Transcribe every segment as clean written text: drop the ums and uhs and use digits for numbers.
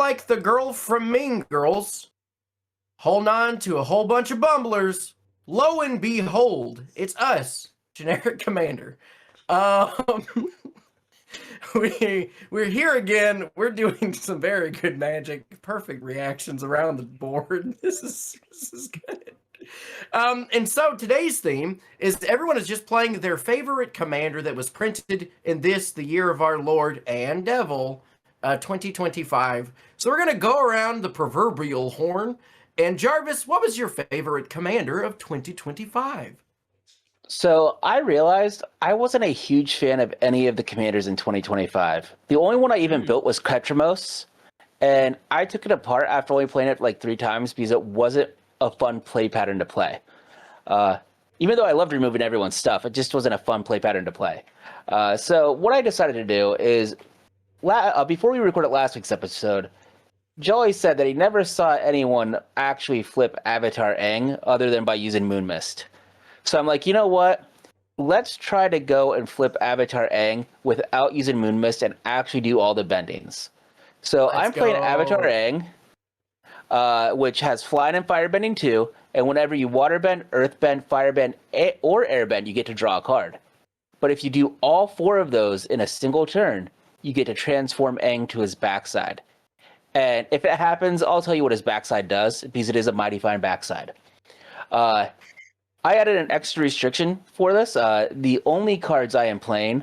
like the girl from Mean Girls, holding on to a whole bunch of bumblers. Lo and behold, it's us, Generic Commander. Um, we're here again. We're doing some very good Magic, perfect reactions around the board. This is good. And so today's theme is everyone is just playing their favorite commander that was printed in the year of our Lord and Devil, 2025. So we're gonna go around the proverbial horn. And Jarvis, what was your favorite commander of 2025? So I realized I wasn't a huge fan of any of the commanders in 2025. The only one I even built was Kratos, and I took it apart after only playing it like 3 times because it wasn't a fun play pattern to play. Even though I loved removing everyone's stuff, it just wasn't a fun play pattern to play. So what I decided to do is, before we recorded last week's episode, Jolly said that he never saw anyone actually flip Avatar Aang other than by using Moon Mist. So I'm like, you know what? Let's try to go and flip Avatar Aang without using Moon Mist and actually do all the bendings. So I'm playing Avatar Aang, which has Flying and Firebending too, and whenever you Waterbend, Earthbend, Firebend, or Airbend, you get to draw a card. But if you do all 4 of those in a single turn, you get to transform Aang to his backside. And if it happens, I'll tell you what his backside does, because it is a mighty fine backside. I added an extra restriction for this. The only cards I am playing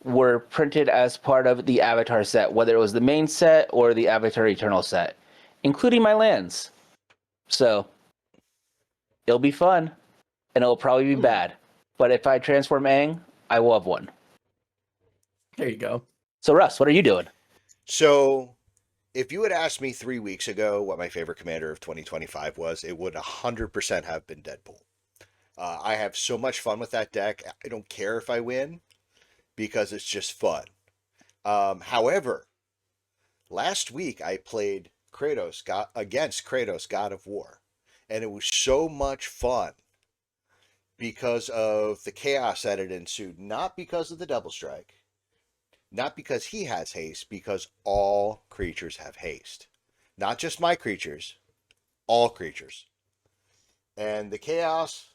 were printed as part of the Avatar set, whether it was the main set or the Avatar Eternal set, including my lands. So, it'll be fun, and it'll probably be bad. But if I transform Aang, I will have won. There you go. So, Russ, what are you doing? So, if you had asked me 3 weeks ago what my favorite commander of 2025 was, it would 100% have been Deadpool. I have so much fun with that deck. I don't care if I win because it's just fun. However, last week I played against Kratos, God of War, and it was so much fun because of the chaos that it ensued, not because of the double strike, not because he has haste, because all creatures have haste. Not just my creatures, all creatures. And the chaos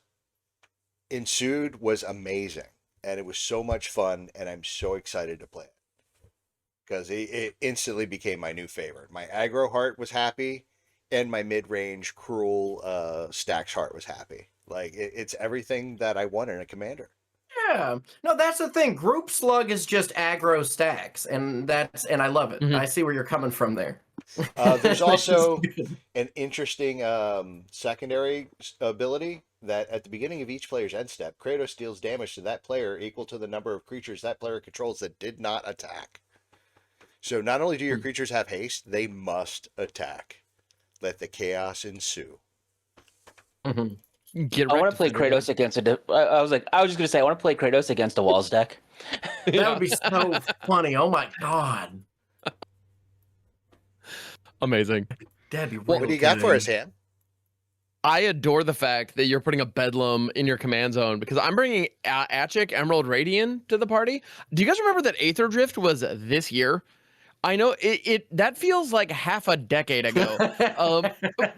ensued was amazing, and it was so much fun, and I'm so excited to play it because it instantly became my new favorite. My aggro heart was happy, and my mid-range cruel stacks heart was happy. Like it's everything that I want in a commander. Yeah, no, that's the thing. Group Slug is just aggro stacks, and I love it. I see where you're coming from there. There's also an interesting secondary ability that at the beginning of each player's end step, Kratos deals damage to that player equal to the number of creatures that player controls that did not attack. So not only do your creatures have haste, they must attack. Let the chaos ensue. I want to play Kratos against I was just gonna say I want to play Kratos against a Walls deck. That would be so funny. Oh my god. Amazing. That'd be what do you got for us, Ham? I adore the fact that you're putting a Bedlam in your command zone because I'm bringing Aatchik, Emerald Radiant to the party. Do you guys remember that Aether Drift was this year? I know that feels like half a decade ago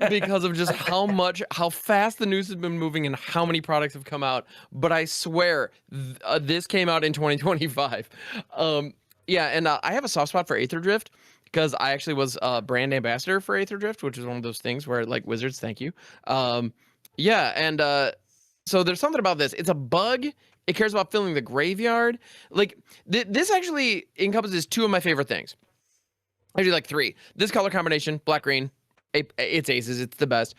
because of just how fast the news has been moving and how many products have come out. But I swear this came out in 2025. Yeah, and I have a soft spot for Aether Drift because I actually was a brand ambassador for Aether Drift, which is one of those things where, like, Wizards, thank you. Yeah, and so there's something about this. It's a bug. It cares about filling the graveyard. Like, this actually encompasses 2 of my favorite things. Actually, like 3. This color combination, black-green, it's aces. It's the best.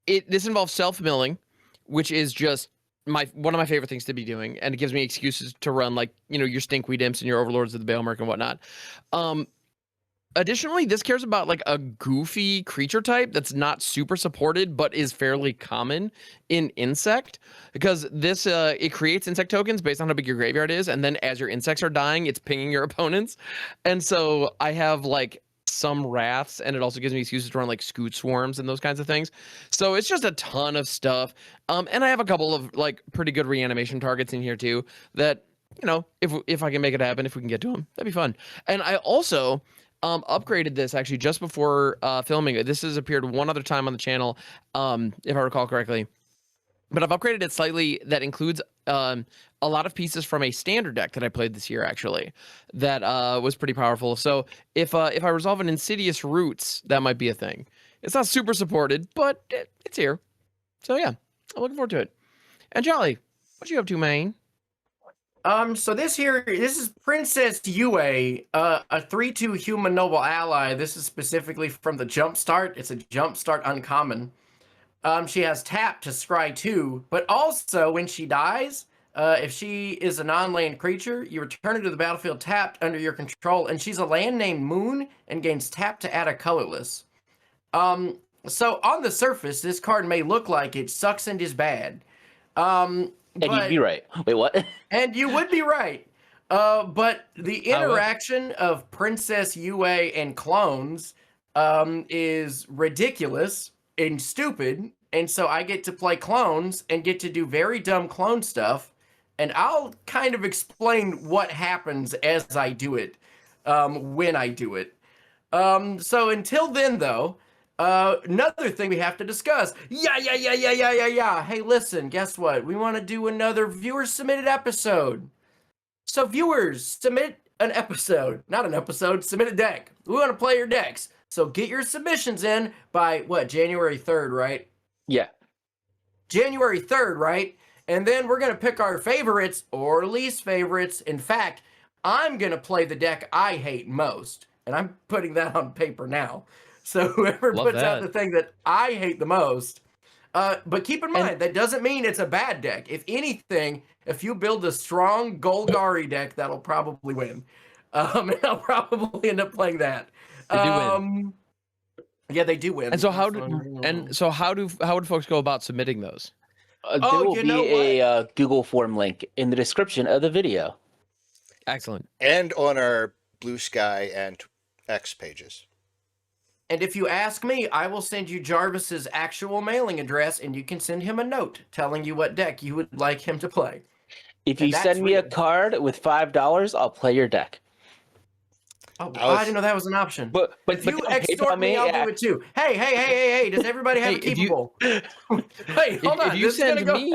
This involves self-milling, which is just one of my favorite things to be doing, and it gives me excuses to run, like, you know, your Stinkweed Imps and your Overlords of the Baelmerk and whatnot. Additionally, this cares about, like, a goofy creature type that's not super supported but is fairly common in Insect, because this it creates insect tokens based on how big your graveyard is, and then as your insects are dying, it's pinging your opponents. And so I have, like, some Wraths, and it also gives me excuses to run, like, Scoot Swarms and those kinds of things. So it's just a ton of stuff. And I have a couple of, like, pretty good reanimation targets in here too that, you know, if I can make it happen, if we can get to them, that'd be fun. And I also upgraded this actually just before filming it. This has appeared one other time on the channel, if I recall correctly. But I've upgraded it slightly. That includes a lot of pieces from a standard deck that I played this year, actually. That was pretty powerful. So if I resolve an Insidious Roots, that might be a thing. It's not super supported, but it's here. So yeah, I'm looking forward to it. And Jolly, what you up to, man? So this is Princess Yue, a 3/2 human noble ally. This is specifically from the Jumpstart. It's a Jumpstart uncommon. She has tap to scry 2, but also when she dies, if she is a non-land creature, you return her to the battlefield tapped under your control, and she's a land named Moon and gains tap to add a colorless. So on the surface, this card may look like it sucks and is bad. And you'd be right. Wait, what? And you would be right. But the interaction of Princess Yue and clones is ridiculous and stupid. And so I get to play clones and get to do very dumb clone stuff. And I'll kind of explain what happens as I do it, when I do it. So until then, though, another thing we have to discuss. Yeah. Hey, listen, guess what? We want to do another viewer-submitted episode. So viewers, submit an episode. Not an episode, submit a deck. We want to play your decks. So get your submissions in by, what, January 3rd, right? Yeah. January 3rd, right? And then we're going to pick our favorites or least favorites. In fact, I'm going to play the deck I hate most. And I'm putting that on paper now. So whoever puts out the thing that I hate the most. But keep in mind, that doesn't mean it's a bad deck. If anything, if you build a strong Golgari deck, that'll probably win. And I'll probably end up playing that. They do win. Yeah, they do win. And so how would folks go about submitting those? There will be a Google form link in the description of the video. Excellent. And on our Blue Sky and X pages. And if you ask me, I will send you Jarvis's actual mailing address, and you can send him a note telling you what deck you would like him to play. If you send me a card with $5, I'll play your deck. Oh, I didn't know that was an option. But if you extort me, I'll do it too. Hey! Does everybody have a keepable? Hey, hold on. If you send me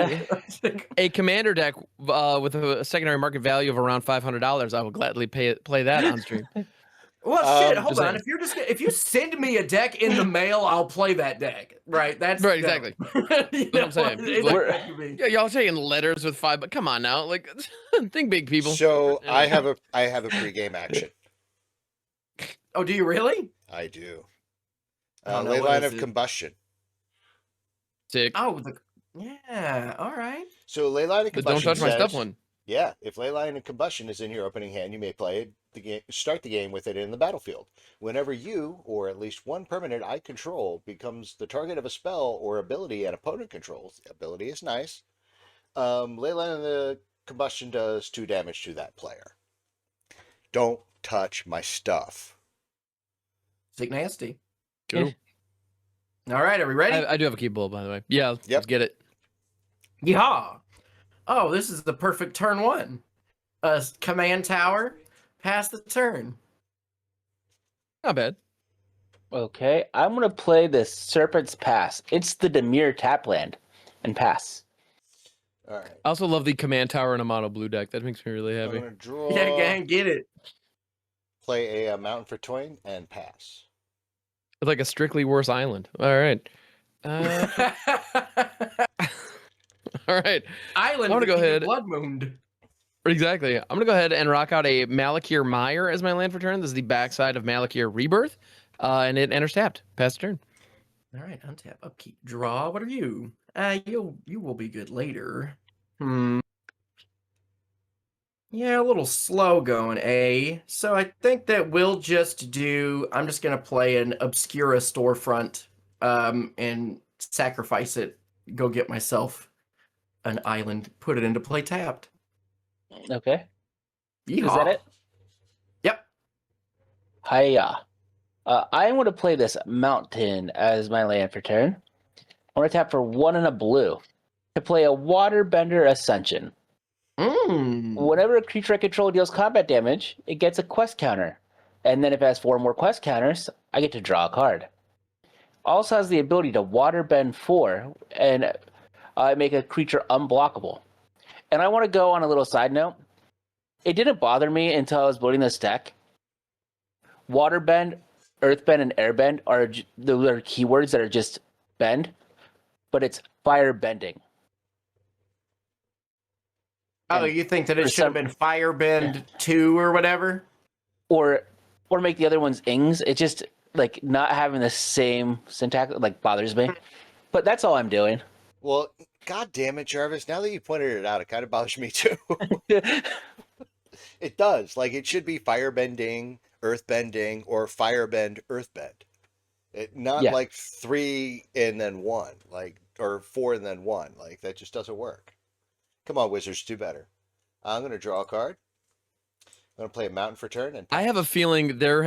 a commander deck with a secondary market value of around $500, I will gladly play that on stream. Well, shit. Hold on. If you send me a deck in the mail, I'll play that deck. Right? That's right. Exactly. You know what I'm saying. Y'all saying letters with $5, but come on now. Like, think big, people. So I have a pregame action. Oh, do you really? I do. Ley Line of Combustion. Sick. Oh, yeah. All right. So Ley Line of Combustion. Don't touch my stuff one. Yeah, if Ley Line of Combustion is in your opening hand, you may play start the game with it in the battlefield. Whenever you, or at least one permanent I control, becomes the target of a spell or ability an opponent controls, the ability is nice. Ley Line of Combustion does 2 damage to that player. Don't touch my stuff. Sick nasty. Cool. All right, are we ready? I do have a keepable, by the way. Yeah, let's get it. Yeehaw! Oh, this is the perfect turn 1. Command tower, pass the turn. Not bad. Okay, I'm going to play the Serpent's Pass. It's the Dimir tap land and pass. All right. I also love the command tower in a mono blue deck. That makes me really happy. I'm going to draw. Yeah, gang, get it. Play a Mountain for Twain and pass. It's like a strictly worse island. All right. All right. Island. I'm gonna go ahead. Blood mooned. Exactly. I'm gonna go ahead and rock out a Malakir Mire as my land for turn. This is the backside of Malakir Rebirth, and it enters tapped. Pass the turn. All right, untap, upkeep, draw. What are you? You will be good later. Yeah, a little slow going, So I think that we'll just do. I'm just gonna play an Obscura Storefront, and sacrifice it. Go get myself an island. Put it into play tapped. Okay. Yeehaw. Is that it? Yep. Hiya. I am going to play this Mountain as my land for turn. I'm going to tap for 1 and a blue to play a Waterbender Ascension. Whenever a creature I control deals combat damage, it gets a quest counter. And then if it has 4 more quest counters, I get to draw a card. Also has the ability to water bend 4 and make a creature unblockable. And I want to go on a little side note. It didn't bother me until I was building this deck. Water bend, earth bend, and air bend are keywords that are just bend, but it's fire bending. Oh, And you think that it for should have some- been Firebend 2 or whatever? Or make the other ones ings. It just like not having the same syntax like bothers me. But that's all I'm doing. Well, god damn it, Jarvis. Now that you pointed it out, it kind of bothers me too. It does. Like, it should be firebending, earthbending, or firebend, earthbend. Not Yeah. like 3 and then 1, like, or 4 and then 1. Like, that just doesn't work. Come on, Wizards, do better. I'm going to draw a card. I'm going to play a mountain for turn. And I have a feeling there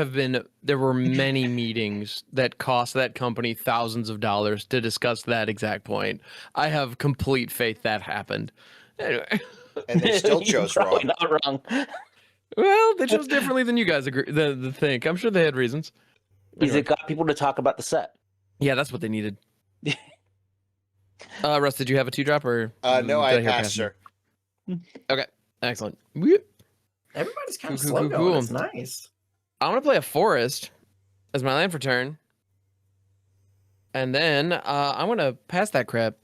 were many meetings that cost that company thousands of dollars to discuss that exact point. I have complete faith that happened. Anyway, and they still You're chose probably wrong. not wrong. well, they chose differently than you guys think. I'm sure they had reasons. Because Anyway. it got people to talk about the set. Yeah, that's what they needed. Russ, did you have a 2-drop or? No, did I hear passed, passing? sir. Okay, excellent. Whoop. Everybody's kind of Cool, slow cool, going. cool. It's nice. I'm gonna play a forest as my land for turn, and then I'm gonna pass that crap.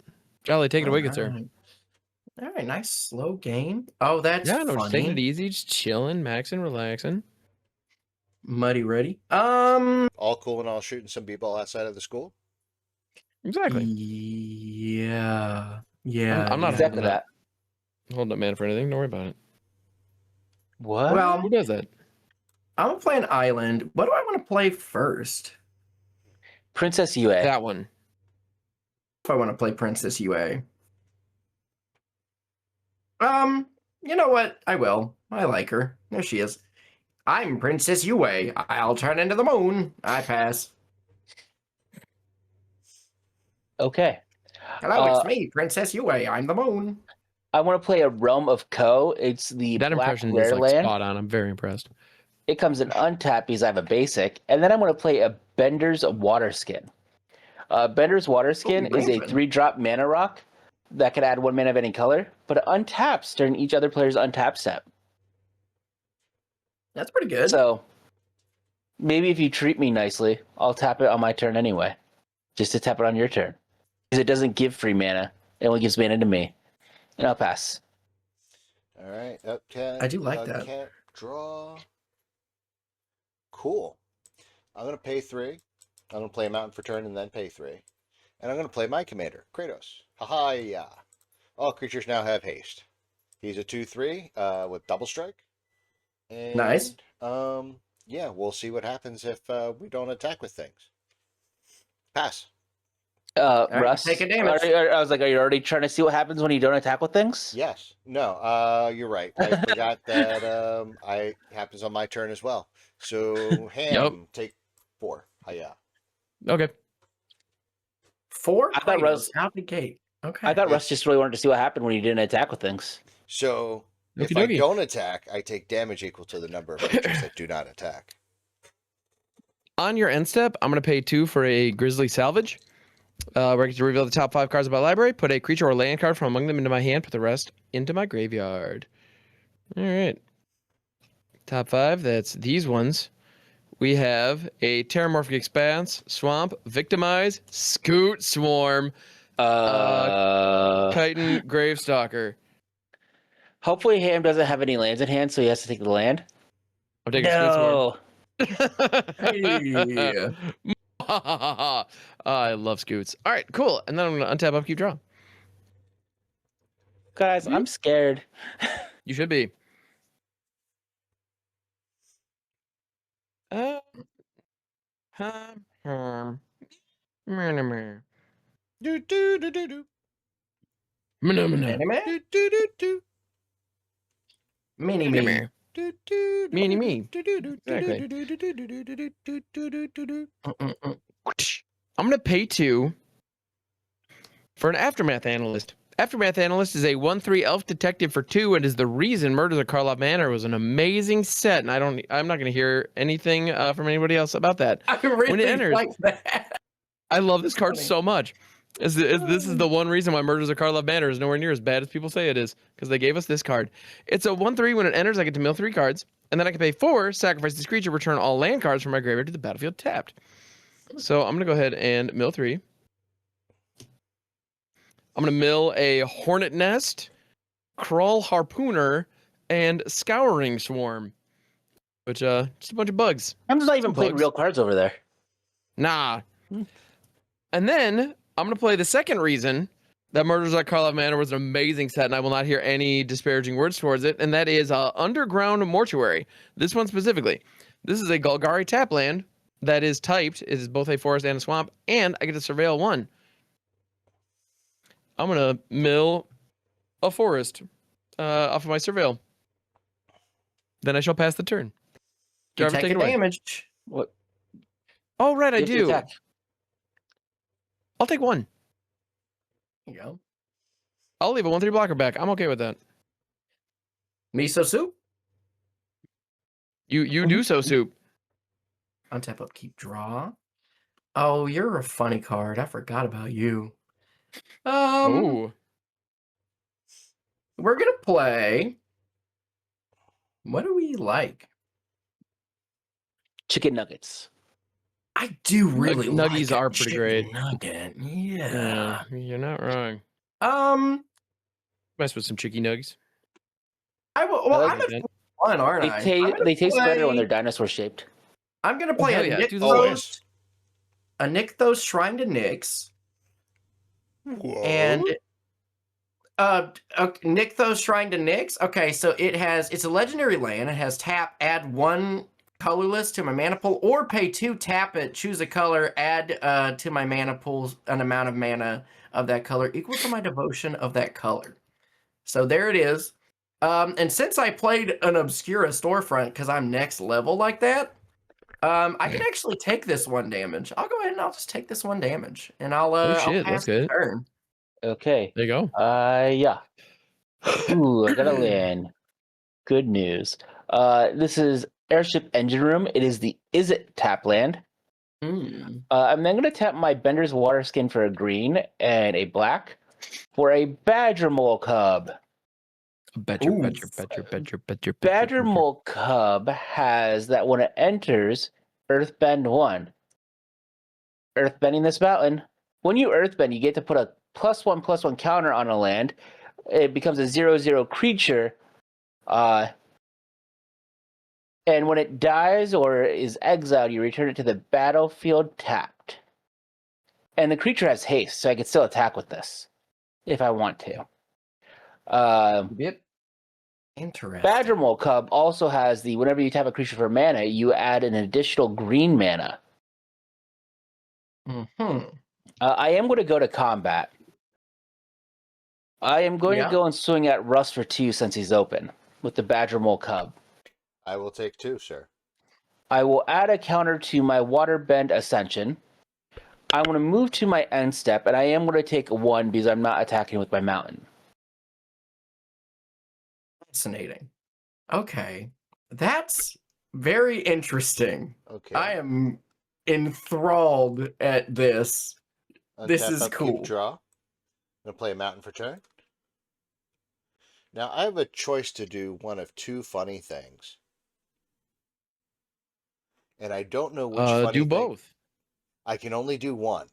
Jolly, take it away, good sir. All right, nice slow game. Oh, that's Yeah, no, just taking it funny. easy, just chilling, maxing, relaxing. Muddy ready. All cool and all shooting some b-ball outside of the school. Exactly. Yeah. I'm not yeah. Exactly holding that. Holding up man for anything. Don't worry about it. What? Well, Who does that? I'm gonna play an island. What do I want to play first? Princess UA. That one. If I want to play Princess UA. You know what? I will. I like her. There she is. I'm Princess UA. I'll turn into the moon. I pass. Okay. Hello, it's me, Princess UA. I'm the moon. I want to play a Realm of Ko. It's the That black impression rare is like land. spot on. I'm very impressed. It comes in untapped because I have a basic. And then I'm going to play a Bender's Water Skin. Bender's Water Skin is a Raven. 3-drop mana rock that can add 1 mana of any color, but it untaps during each other player's untap step. That's pretty good. So maybe if you treat me nicely, I'll tap it on my turn anyway. Just to tap it on your turn. Because it doesn't give free mana. It only gives mana to me. And I'll pass. All right. Okay. I do like that. Can't draw. Cool. I'm going to pay 3. I'm going to play a mountain for turn and then pay 3. And I'm going to play my commander, Kratos. Haha, yeah. All creatures now have haste. He's a 2/3 with double strike. And, Nice. Yeah, we'll see what happens if we don't attack with things. Pass. right, Russ, take a damage. I was like, are you already trying to see what happens when you don't attack with things? Yes. No, you're right. I forgot that I happens on my turn as well. So, Ham, take 4. Hiya. Okay. 4 I thought Russ- out the gate. Okay. I thought Russ just really wanted to see what happened when you didn't attack with things. So, if Okie I dokie. don't attack, I take damage equal to the number of creatures that do not attack. On your end step, I'm going to pay 2 for a Grizzly Salvage. Where I get to reveal the top 5 cards of my library, put a creature or land card from among them into my hand, put the rest into my graveyard. All right. Top 5, that's these ones. We have a Terramorphic Expanse, Swamp, Victimize, Scoot Swarm, Chitin, Gravestalker. Hopefully Ham doesn't have any lands in hand, so he has to take the land. I'm taking Scoot Swarm. Hey. I love Scoots. All right, cool. And then I'm going to untap, upkeep, draw. Guys, I'm scared. You should be. Do, do, do, do, do. Anime? Do, do, do, do. Mini me. Do, do, do, Mini me. do, do, do, do, Exactly. do, do, do, do, do, do, do, do, do, do, do. Mm-mm-mm. I'm going to pay 2 for an Aftermath Analyst. Aftermath Analyst is a 1/3 elf detective for 2 and is the reason Murders at Karlov Manor was an amazing set. And I'm not going to hear anything from anybody else about that. I really When it enters, like that. I love this card Funny. so much. This is the one reason why Murders at Karlov Manor is nowhere near as bad as people say it is, because they gave us this card. It's a 1/3. When it enters, I get to mill 3 cards, and then I can pay 4, sacrifice this creature, return all land cards from my graveyard to the battlefield tapped. So I'm going to go ahead and mill 3. I'm going to mill a Hornet Nest, Crawl Harpooner, and Scouring Swarm, which just a bunch of bugs. I'm just not even Some playing bugs. real cards over there. Nah. And then I'm going to play the second reason that Murders at Karlov Manor was an amazing set, and I will not hear any disparaging words towards it, and that is Underground Mortuary. This one specifically. This is a Golgari tap land that is typed. It is both a forest and a swamp, and I get to surveil 1. I'm going to mill a forest off of my surveil. Then I shall pass the turn. You Jarvis, take take a it away. damage. What? Oh, right, I You have to do. attack. I'll take 1. There you go. I'll leave a 1/3 blocker back. I'm okay with that. Miso soup. You do so, Soup. Untap up, keep draw. Oh, you're a funny card. I forgot about you. Oh. We're gonna play. What do we like? Chicken nuggets. I do really Nuggies like a are pretty chicken great. Nugget. Yeah. You're not wrong. Mess with some chicky nuggets. I will. Well, like I'm that. at fun, aren't I? They taste better when play- they're dinosaur shaped. I'm gonna play hell a yeah, do those. Nykthos Shrine to Nyx, Whoa. and Nykthos Shrine to Nyx. Okay, so it's a legendary land. It has tap, add 1 colorless to my mana pool, or pay 2, tap it, choose a color, add to my mana pool an amount of mana of that color equal to my devotion of that color. So there it is. And since I played an Obscura storefront because I'm next level like that, I can actually take this 1 damage. I'll go ahead and I'll just take this 1 damage, and I'll shit, pass that's the good. turn. Okay. There you go. Yeah. Ooh, I got a land. Good news. This is Airship Engine Room. It is the Is It tap land. I'm then going to tap my Bender's Water Skin for a green and a black for a Badger Mole Cub. Badger. Badger Mole Cub has that when it enters, Earthbend 1. Earthbending this mountain. When you Earthbend, you get to put a +1/+1 counter on a land. It becomes a 0/0 creature. And when it dies or is exiled, you return it to the battlefield tapped. And the creature has haste, so I can still attack with this if I want to. Yep. Interesting. Badger Mole Cub also has the whenever you tap a creature for mana, you add an additional green mana. I am going to go to combat. I am going to go and swing at Russ for 2 since he's open with the Badger Mole Cub. I will take 2, sir. I will add a counter to my Waterbend Ascension. I'm going to move to my end step, and I am going to take 1 because I'm not attacking with my mountain. Fascinating. Okay. That's very interesting. Okay. I am enthralled at this. This Untap is up, cool. keep draw. I'm going to play a mountain for turn. Now, I have a choice to do one of 2 funny things. And I don't know which funny do thing. both. I can only do 1.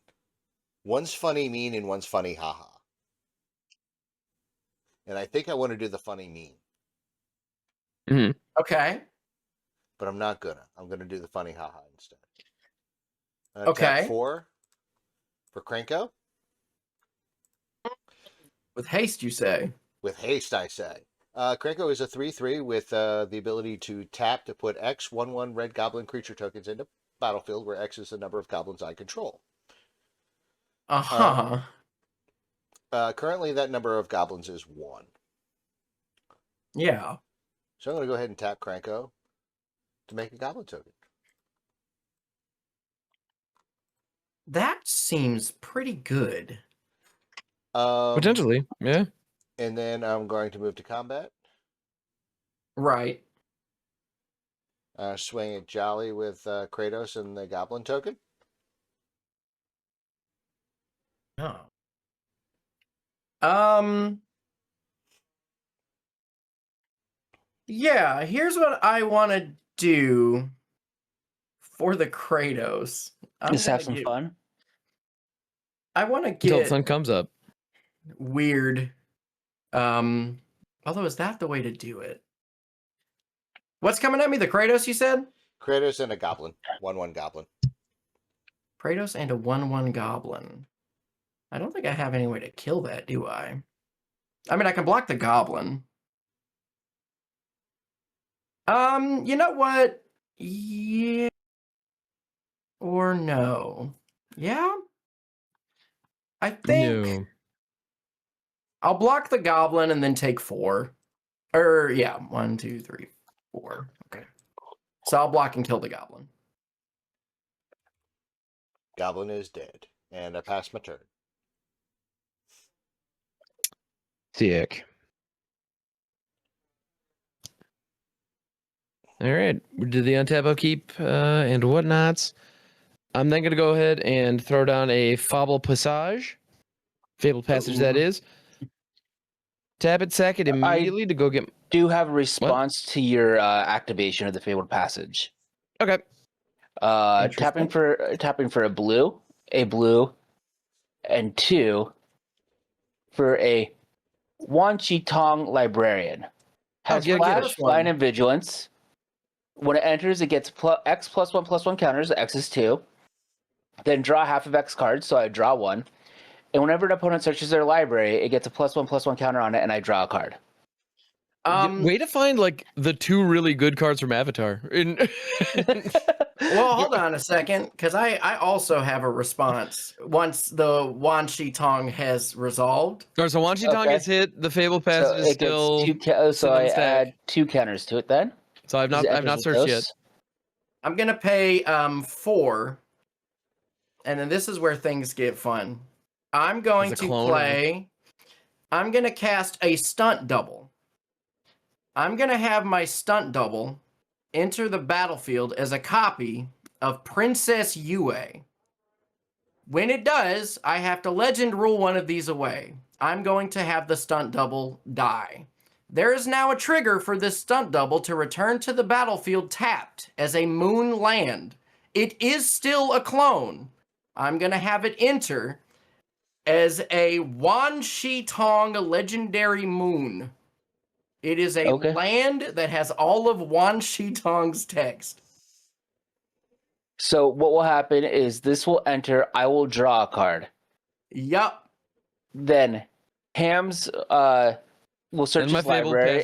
One's funny mean and one's funny haha. And I think I want to do the funny mean. Okay. But I'm not gonna. I'm gonna do the funny haha instead. Okay. Tap 4 for Krenko. With haste, you say? With haste, I say. Krenko is a 3/3 with the ability to tap to put X 1/1 red goblin creature tokens into battlefield, where X is the number of goblins I control. Currently, that number of goblins is 1. Yeah. So I'm going to go ahead and tap Krenko to make a goblin token. That seems pretty good. Potentially, yeah. And then I'm going to move to combat. Right. Swing at Jolly with Kratos and the Goblin token. Oh. Yeah, here's what I want to do for the Kratos. Just have some fun. I want to Until the get sun comes up. weird. Although is that the way to do it? What's coming at me? The Kratos, you said? Kratos and a Goblin. 1/1 Goblin. Kratos and a 1/1 Goblin. I don't think I have any way to kill that, do I? I mean, I can block the Goblin. You know what? Yeah. Or no. Yeah? I think No. I'll block the Goblin and then take 4. Or, yeah, 1, 2, 3, 4. Okay. So I'll block and kill the Goblin. Goblin is dead. And I pass my turn. Sick. All right, we did the untap upkeep and whatnots. I'm then going to go ahead and throw down a Fable Passage. Fabled Passage, that is. Tap it, sack it immediately to go get... Do have a response to your activation of the Fabled Passage. Okay. Tapping for a blue, and 2 for a Wan Chi Tong Librarian. Has flash, flying, and vigilance. When it enters, it gets X +1/+1 counters. X is 2. Then draw half of X cards, so I draw 1. And whenever an opponent searches their library, it gets a +1/+1 counter on it, and I draw a card. Way to find like the 2 really good cards from Avatar. Well, hold on a second, because I also have a response once the Wan Shi Tong has resolved. All right, so Wan Shi Tong gets hit. The Fabled Passage is still... so I add 2 counters to it then. So I've not searched yet. I'm gonna pay 4, and then this is where things get fun. I'm going to play. I'm gonna cast a stunt double. I'm gonna have my stunt double enter the battlefield as a copy of Princess Yue. When it does, I have to legend rule one of these away. I'm going to have the stunt double die. There is now a trigger for this stunt double to return to the battlefield tapped as a moon land. It is still a clone. I'm going to have it enter as a Wan Shi Tong legendary moon. It is a land that has all of Wan Shi Tong's text. So what will happen is this will enter, I will draw a card. Yup. Then Ham's we'll search his library.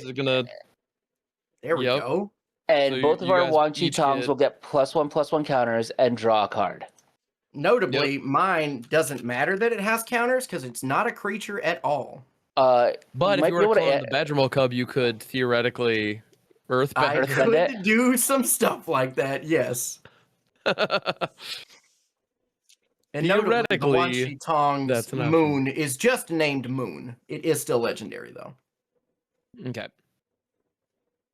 There we go. And so both of our Wan Chi Tongs will get +1/+1 counters and draw a card. Notably, mine doesn't matter that it has counters because it's not a creature at all. But if you were to clone the Badgermole Cub, you could theoretically Earthbend. I could do some stuff like that, yes. And notably, the Wan Shi Tong's moon is just named Moon. It is still legendary, though. Okay.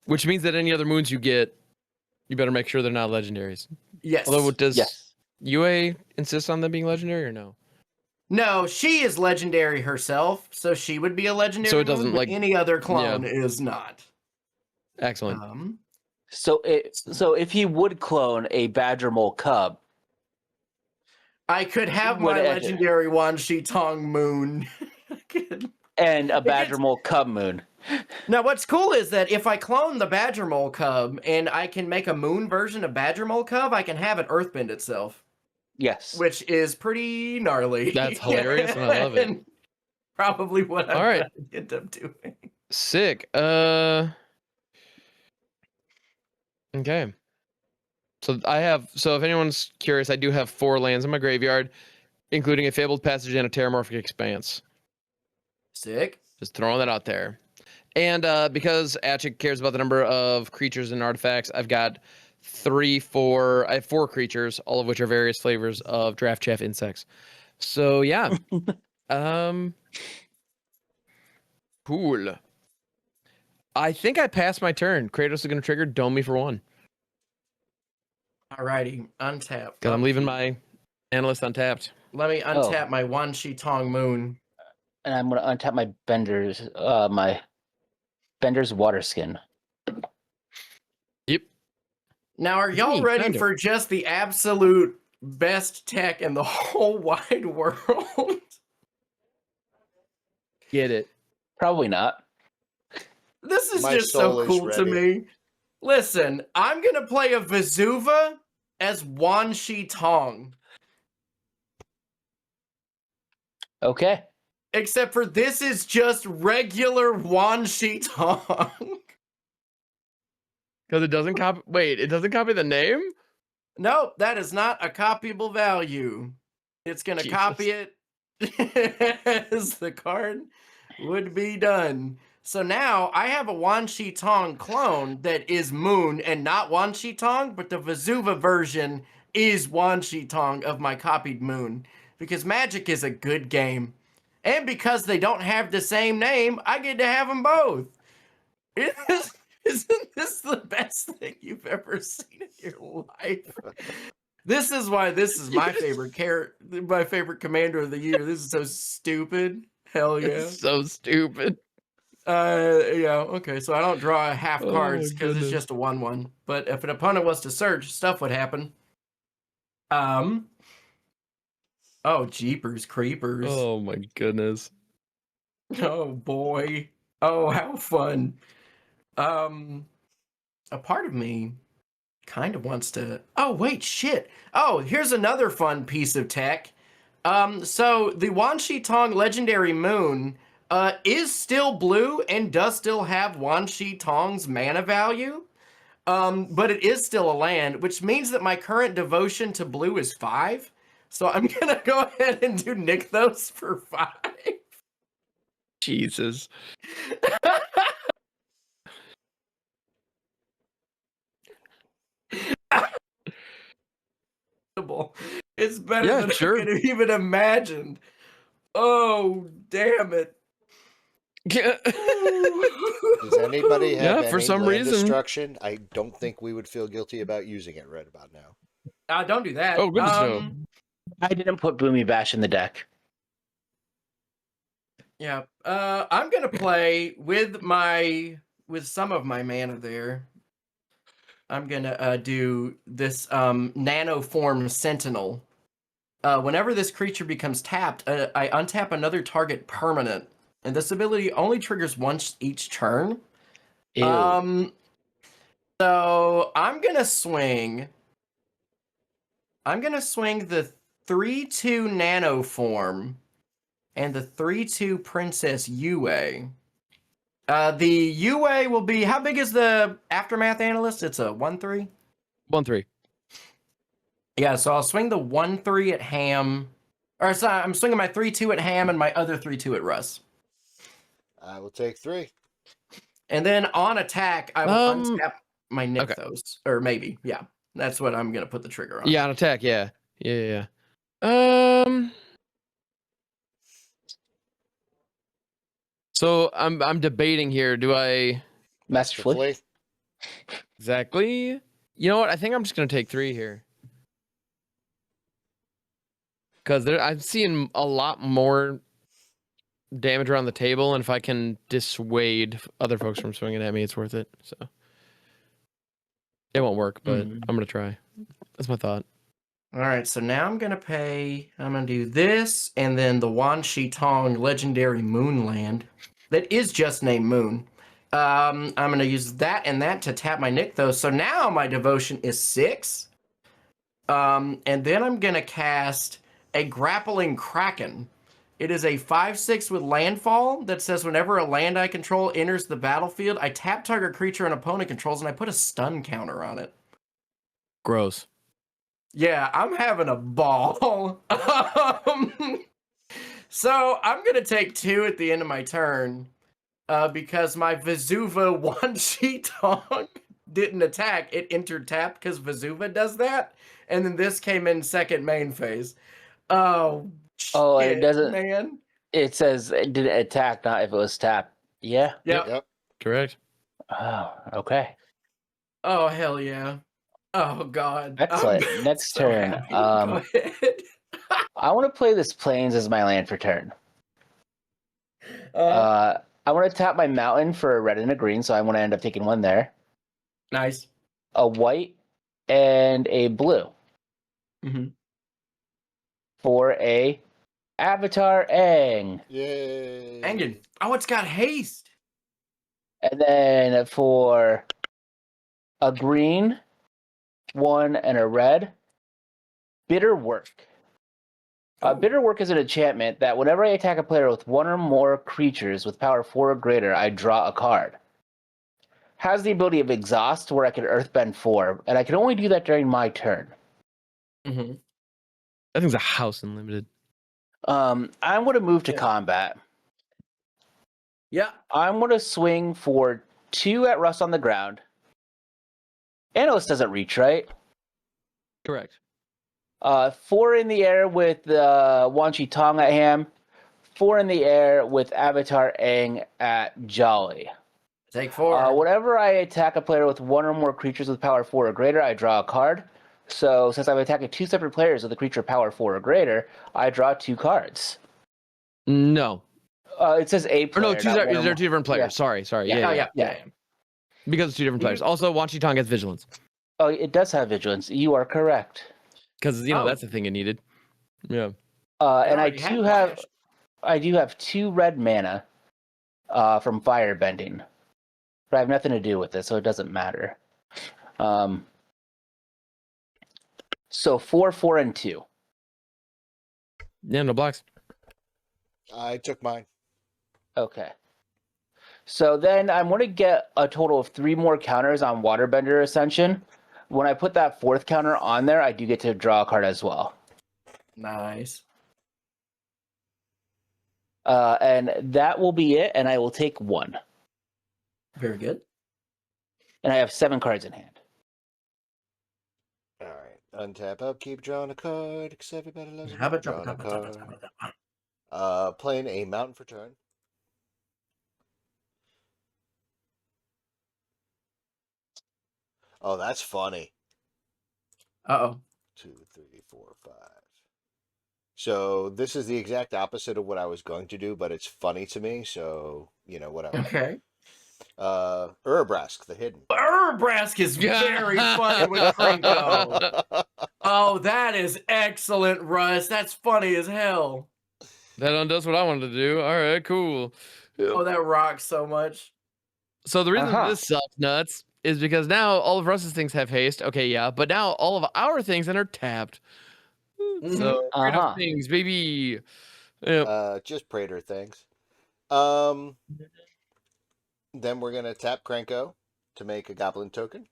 Which means that any other moons you get, you better make sure they're not legendaries. Yes. Although, does UA insist on them being legendary or no? No, she is legendary herself, so she would be a legendary. So it doesn't moon, any other clone is not. Excellent. So if he would clone a Badgermole Cub, I could have my legendary Wan Shi Tong moon. And a Badgermole Cub moon. Now, what's cool is that if I clone the Badgermole Cub and I can make a moon version of Badgermole Cub, I can have it Earthbend itself. Yes. Which is pretty gnarly. That's hilarious, and I love it. And probably what I'm going to end up doing. Sick. Okay. So if anyone's curious, I do have 4 lands in my graveyard, including a Fabled Passage and a Terramorphic Expanse. Sick. Just throwing that out there. And because Aatchik cares about the number of creatures and artifacts, I've got I have 4 creatures, all of which are various flavors of Draft Chaff insects. So yeah. Cool. I think I passed my turn. Kratos is gonna trigger Dome Me for 1. Alrighty, untap. Because I'm leaving my analyst untapped. Let me untap my Wan Shi Tong Moon. And I'm gonna untap my Bender's water skin. Yep. Now, are y'all ready for just the absolute best tech in the whole wide world? Get it. Probably not. This is My just soul so is cool to ready. me. Listen, I'm gonna play a Vesuva as Wan Shi Tong. Okay. Except for this is just regular Wan Shi Tong. Because it doesn't copy. Wait, it doesn't copy the name? Nope, that is not a copyable value. It's gonna Jesus. copy it as the card would be done. So now I have a Wan Shi Tong clone that is Moon and not Wan Shi Tong, but the Vesuva version is Wan Shi Tong of my copied Moon. Because Magic is a good game. And because they don't have the same name, I get to have them both. Isn't this the best thing you've ever seen in your life? This is why this is my favorite my favorite commander of the year. This is so stupid. Hell yeah. It's so stupid. Yeah, okay. So I don't draw half Oh cards my because it's goodness. just a 1/1. But if an opponent was to search, stuff would happen. Oh, jeepers creepers. Oh my goodness. Oh boy. Oh, how fun. A part of me kind of wants to. Oh, wait, shit. Oh, here's another fun piece of tech. So the Wan Shi Tong Legendary Moon is still blue and does still have Wan Shi Tong's mana value. But it is still a land, which means that my current devotion to blue is 5. So I'm gonna go ahead and do Nykthos for 5. Jesus. It's better Yeah, than sure. I could have even imagined. Oh, damn it. Does anybody have Yeah, for any some land reason. destruction? I don't think we would feel guilty about using it right about now. Don't do that. Oh, goodness no. I didn't put Boomy Bash in the deck. Yeah. I'm gonna play with some of my mana there. I'm gonna do this nano form Sentinel. Whenever this creature becomes tapped, I untap another target permanent, and this ability only triggers once each turn. Ew. So I'm gonna swing the 3/2 nano form and the 3/2 Princess Yue. The Yue will be, how big is the Aftermath Analyst? It's a 1/3? 1/3. Yeah, so I'll swing the 1/3 at Ham. Or sorry, I'm swinging my 3/2 at Ham and my other 3/2 at Russ. I will take 3. And then on attack, I will untap my Nykthos. Okay. Or maybe, yeah. That's what I'm going to put the trigger on. Yeah, on attack, yeah. Yeah. So I'm debating here. Do I Master Flea? exactly? You know what? I think I'm just gonna take 3 here. Because I'm seeing a lot more damage around the table, and if I can dissuade other folks from swinging at me, it's worth it. So it won't work, but I'm gonna try. That's my thought. All right, so now I'm going to do this, and then the Wan Shi Tong Legendary Moonland that is just named Moon. I'm going to use that and that to tap my Nykthos. So now my devotion is 6. And then I'm going to cast a Grappling Kraken. It is a 5/6 with landfall that says whenever a land I control enters the battlefield, I tap target creature an opponent controls, and I put a stun counter on it. Gross. Yeah, I'm having a ball. So I'm going to take 2 at the end of my turn because my Vesuva Wan Shi Tong didn't attack. It entered tap because Vesuva does that. And then this came in second main phase. Oh, shit, it doesn't. man. It says it didn't attack, not if it was tapped. Yeah. Yep. Yep. Correct. Oh, okay. Oh hell yeah. Oh god. Excellent. Next so turn. happy. Go ahead. I want to play this plains as my land for turn. Uh, I want to tap my mountain for a red and a green, so I want to end up taking one there. nice. A white and a blue Mm-hmm. for a Avatar Aang. Yay. Engine. Oh, it's got haste. And then for a green, one and a red, Bitter Work. Oh. Bitter Work is an enchantment that whenever I attack a player with one or more creatures with power 4 or greater, I draw a card. Has the ability of Exhaust, where I can Earthbend 4, and I can only do that during my turn. Mm-hmm. That thing's a house unlimited. I'm going to move to Yeah. combat. Yeah. I'm going to swing for 2 at Rust on the ground. Analyst doesn't reach, right? Correct. 4 in the air with Wan Chi Tong at Ham. 4 in the air with Avatar Aang at Jolly. Take 4. Whenever I attack a player with one or more creatures with power 4 or greater, I draw a card. So since I'm attacking 2 separate players with a creature power 4 or greater, I draw 2 cards. No. It says a Or player. no, not one or they're more. two different players. Yeah. Sorry. Yeah. Yeah. Yeah. Because it's two different players. Also, Wan Chi Tong gets vigilance. Oh, it does have vigilance. You are correct. Because, Oh. that's the thing it needed. Yeah. And I already had do flash. have 2 red mana from Firebending. But I have nothing to do with it, so it doesn't matter. So 4, 4, and 2. Yeah, no blocks. I took mine. Okay. So then I'm going to get a total of 3 more counters on Waterbender Ascension. When I put that 4th counter on there, I do get to draw a card as well. Nice. And that will be it, and I will take 1. Very good. And I have 7 cards in hand. All right. Untap, upkeep, drawing a card, because everybody loves How about drawing a card. Playing a mountain for turn. Oh, that's funny. Uh-oh. 2, 3, 4, 5. So this is the exact opposite of what I was going to do, but it's funny to me, so whatever. Okay. Urabrask, the hidden. Urabrask is very funny with Franco. Oh, that is excellent, Russ. That's funny as hell. That undoes what I wanted to do. All right, cool. Oh, that rocks so much. So the reason this sucks nuts is because now all of Russ's things have haste. Okay, yeah, but now all of our things then are tapped. So Kratos things, baby. Yep. Just Praetor things. Then we're gonna tap Krenko to make a goblin token.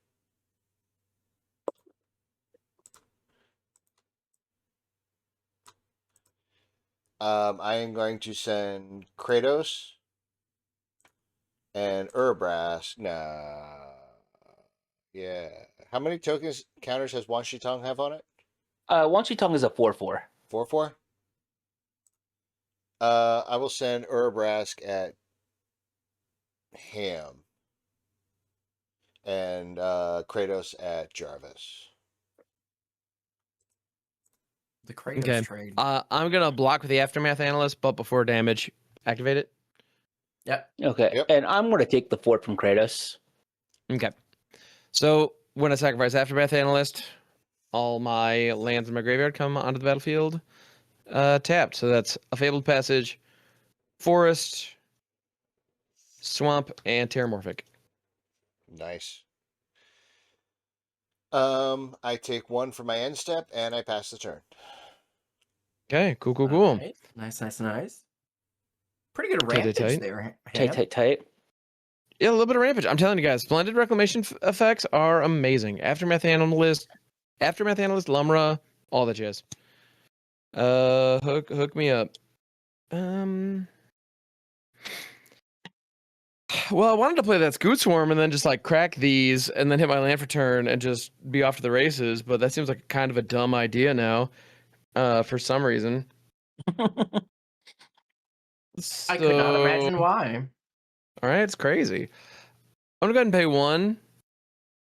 I am going to send Kratos and Urabrask. Yeah. How many tokens counters has Wan Shi Tong have on it? Wan Chi Tong is a 4/4. 4/4. I will send Urabrask at Ham and Kratos at Jarvis. The Kratos trade. I'm gonna block with the Aftermath Analyst, but before damage, activate it. Yep. Okay. Yep. And I'm going to take the 4 from Kratos. Okay. So when I sacrifice Aftermath Analyst, all my lands in my graveyard come onto the battlefield tapped. So that's a Fabled Passage, Forest, Swamp, and Terramorphic. Nice. I take 1 for my end step and I pass the turn. Okay, cool. Right. Nice. Pretty good rampage there. Ham. Tight. Yeah, a little bit of rampage. I'm telling you guys, Splendid Reclamation effects are amazing. Aftermath Analyst, Lumra, all that jazz. Hook me up. Well, I wanted to play that Scoot Swarm and then just like crack these and then hit my land for turn and just be off to the races, but that seems like kind of a dumb idea now, for some reason. I could not imagine why. All right, it's crazy. I'm gonna go ahead and pay 1,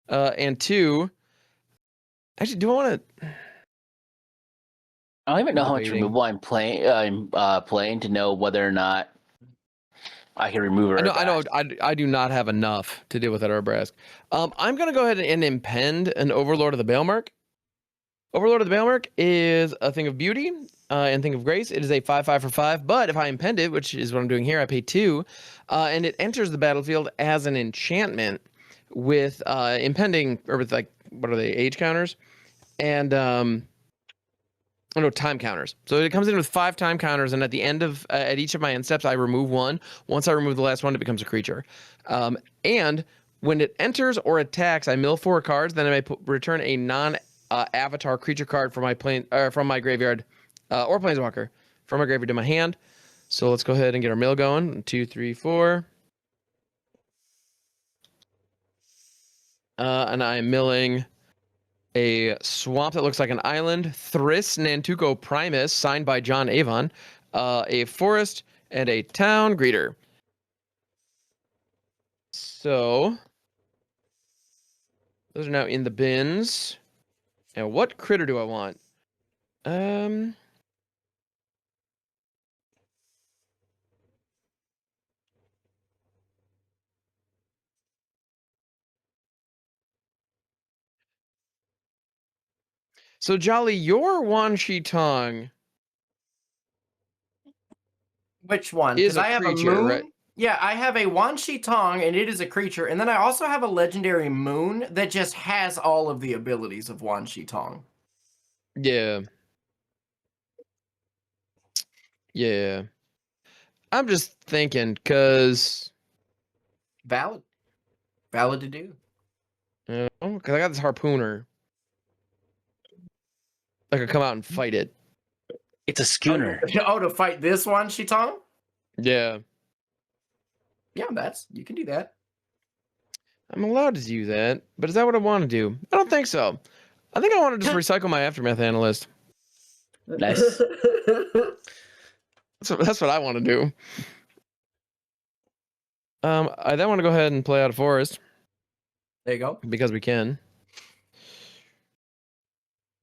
and 2. Actually, do I want to? I don't even know how much Debating. removal I'm playing to know whether or not I can remove her. I know. I do not have enough to deal with that Arbrask. I'm gonna go ahead and impend an Overlord of the Baelmark. Overlord of the Baelmark is a thing of beauty and thing of grace. It is a 5/5 for 5, but if I impend it, which is what I'm doing here, I pay 2, and it enters the battlefield as an enchantment with impending, or with like, what are they, age counters? And no, time counters. So it comes in with 5 time counters, and at the end of at each of my end steps, I remove 1. Once I remove the last one, it becomes a creature. And when it enters or attacks, I mill 4 cards. Then I may return a non-avatar creature card from my graveyard or planeswalker from my graveyard to my hand. So let's go ahead and get our mill going. 2, 3, 4. And I am milling a swamp that looks like an island, Thriss Nantuko Primus, signed by John Avon, a forest, and a town greeter. So those are now in the bins. Now, what critter do I want? So Jolly, your Wan Shi Tong Which one? is Because a I have a creature, moon. right? Yeah, I have a Wan Shi Tong, and it is a creature. And then I also have a legendary moon that just has all of the abilities of Wan Shi Tong. Yeah. Yeah. I'm just thinking, because Valid. Valid to do. I got this harpooner. I could come out and fight it. It's a schooner. Oh, to fight this Wan Shi Tong? Yeah. Yeah, you can do that. I'm allowed to do that, but is that what I want to do? I don't think so. I think I want to just recycle my Aftermath Analyst. Nice. That's what I want to do. I then want to go ahead and play out a forest. There you go. Because we can.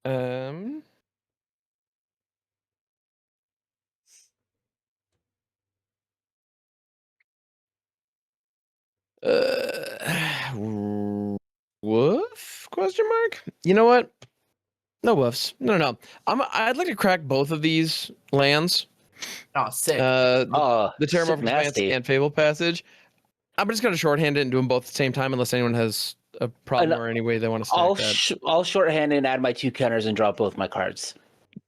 Um. Woof? Question mark? You know what? No woofs. No. I'd like to crack both of these lands. Oh, sick. The Sick Terramorphic Expanse nasty. and Fable Passage. I'm just gonna shorthand it and do them both at the same time, unless anyone has a problem or any way they want to stack that. I'll shorthand and add my 2 counters and drop both my cards.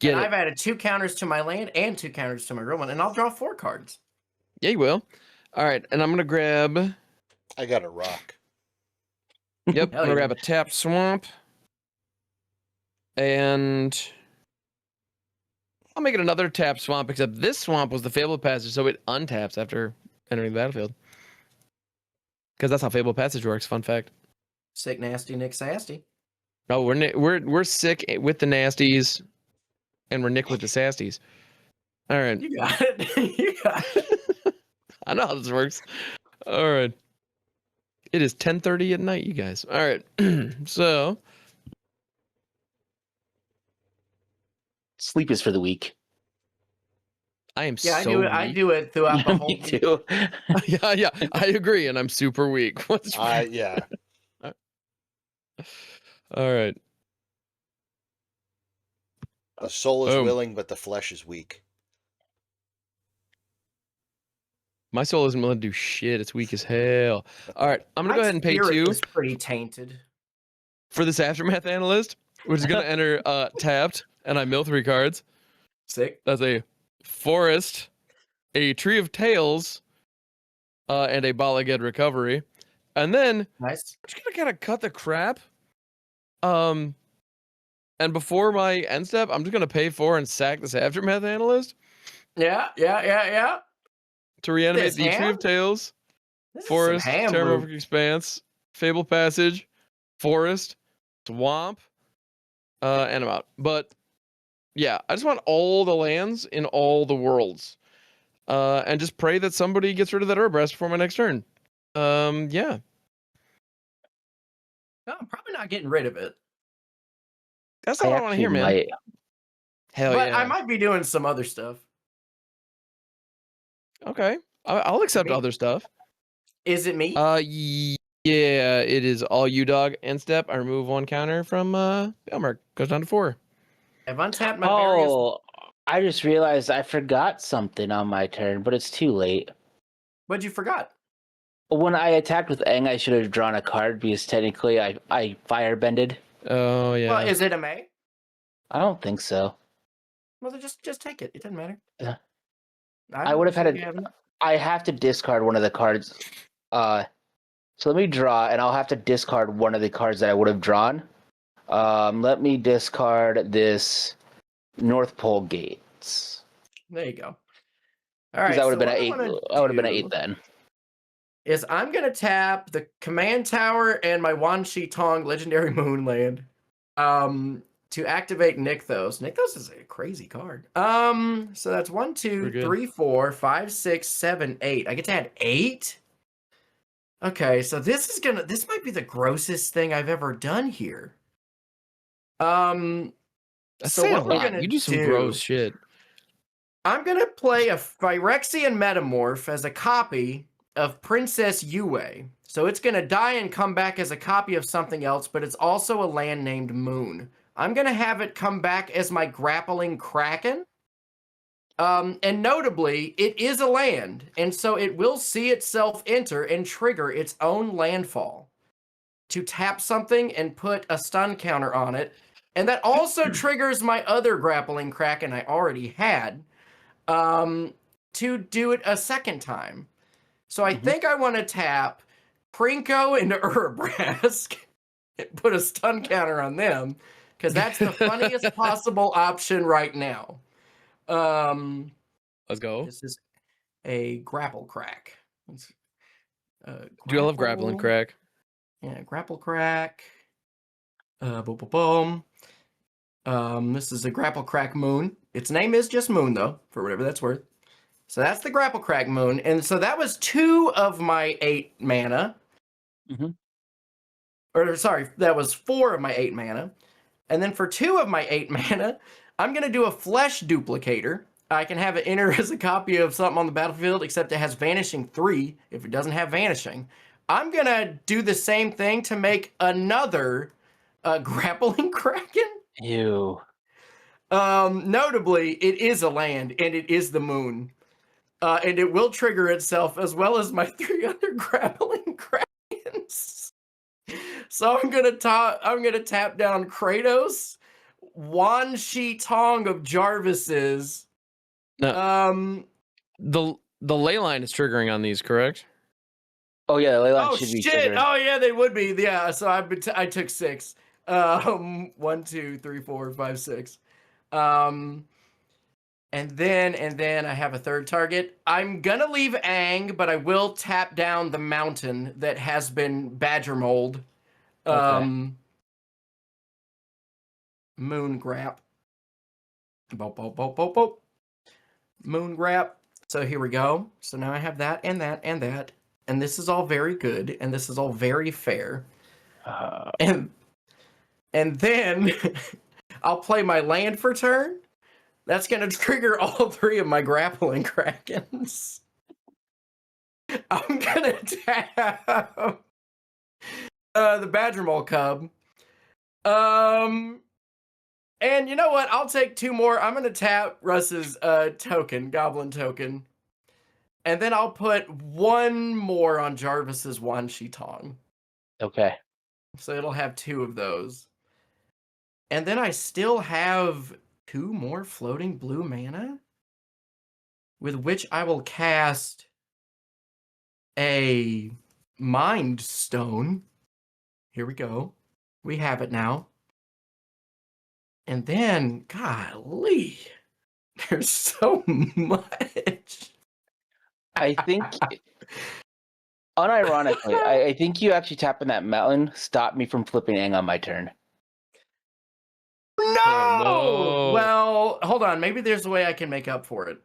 And I've added 2 counters to my land and 2 counters to my real one, and I'll draw 4 cards. Yeah, you will. All right, and I'm gonna grab. I got a rock. Yep, I'm gonna grab a tapped swamp, and I'll make it another tapped swamp. Except this swamp was the Fable Passage, so it untaps after entering the battlefield. Because that's how Fable Passage works. Fun fact. Sick, nasty, Nick Sasty. No, we're sick with the nasties, and we're Nick with the sasties. All right. You got it. You got it. I know how this works. All right. It is 10:30 at night, you guys. All right. So Sleep is for the weak. I am Yeah, so I weak. do it throughout the whole Me too. yeah, I agree, and I'm super weak. What's Yeah. all right? The soul is Boom. willing, but the flesh is weak. My soul isn't willing to do shit. It's weak as hell. All right, I'm gonna go ahead and pay 2 Is pretty tainted. for this Aftermath Analyst, which is gonna enter tapped, and I mill 3 cards. Sick. That's a forest, a Tree of Tales, and a Balaged Recovery. And then Nice. I'm just gonna kind of cut the crap. And before my end step, I'm just gonna pay 4 and sack this Aftermath Analyst Yeah. to reanimate This the Tree ham? of Tales, This is Forest, some ham Terramorphic brew. Expanse, Fable Passage, Forest, Swamp, and I'm out. But yeah, I just want all the lands in all the worlds. and just pray that somebody gets rid of that herb rest before my next turn. Yeah. No, I'm probably not getting rid of it, That's I not what I want to actually hear, man. might. Hell but yeah. I might be doing some other stuff. Okay. I'll accept Me? other stuff. Is it me? Yeah, it is all you, dog. End step. I remove 1 counter from Belmark. Goes down to 4. I've untapped my various. Oh, I just realized I forgot something on my turn, but it's too late. What'd you forgot? When I attacked with Aang, I should have drawn a card because technically I firebended. Oh yeah. Well, is it a May? I don't think so. Well, then just take it. It doesn't matter. Yeah. I I don't would have had see you having it. I have to discard one of the cards. So let me draw, and I'll have to discard one of the cards that I would have drawn. Let me discard this North Pole Gates. There you go. All Because right. that would So have been what an I 8. want I would have been an to 8 do then. is I'm gonna tap the command tower and my Wan Shi Tong Legendary Moonland, to activate Nykthos. Nykthos is a crazy card. So that's 1, 2, We're good. 3, 4, 5, 6, 7, 8. I get to add 8. Okay, so this might be the grossest thing I've ever done here. That's So saying what a we're lot. gonna You do some do- gross shit. I'm gonna play a Phyrexian Metamorph as a copy of Princess Yue. So it's gonna die and come back as a copy of something else, but it's also a land named Moon. I'm gonna have it come back as my Grappling Kraken. And notably, it is a land, and so it will see itself enter and trigger its own landfall to tap something and put a stun counter on it. And that also triggers my other Grappling Kraken I already had, to do it a second time. So I think I want to tap Prinko and Urabrask and put a stun counter on them, because that's the funniest possible option right now. Let's go. This is a grapple crack. Do you love grappling crack? Yeah, grapple crack. Boom, boom, boom. This is a grapple crack moon. Its name is just Moon, though, for whatever that's worth. So that's the grapple crack moon, and so that was 2 of my 8 mana. Or sorry, that was 4 of my 8 mana. And then for 2 of my 8 mana, I'm gonna do a flesh duplicator. I can have it enter as a copy of something on the battlefield, except it has vanishing 3 if it doesn't have vanishing. I'm gonna do the same thing to make another grappling kraken. Ew. Notably, it is a land and it is the moon. And it will trigger itself as well as my 3 other grappling krakens. So I'm gonna tap down Kratos, Wan Shi Tong of Jarvis's. No. The ley line is triggering on these, correct? Oh yeah, the ley line Oh should be shit! triggered. Oh yeah, they would be. Yeah. So I took 6. 1, 2, 3, 4, 5, 6. And then I have a third target. I'm gonna leave Aang, but I will tap down the mountain that has been badger mold. Okay. Moon grap. Boop, boop, boop, boop, boop. Moon grap. So here we go. So now I have that and that and that. And this is all very good. And this is all very fair. And then I'll play my land for turn. That's going to trigger all 3 of my grappling krakens. I'm going to tap the Badger Mole Cub. And you know what? I'll take 2 more. I'm going to tap Russ's token, Goblin token. And then I'll put 1 more on Jarvis's Wan Shi Tong. Okay. So it'll have 2 of those. And then I still have 2 more floating blue mana, with which I will cast a Mind Stone. Here we go. We have it now. And then, golly, there's so much. I think, unironically, I think you actually tapping that mountain stopped me from flipping Aang on my turn. No! Oh, no. Well, hold on. Maybe there's a way I can make up for it.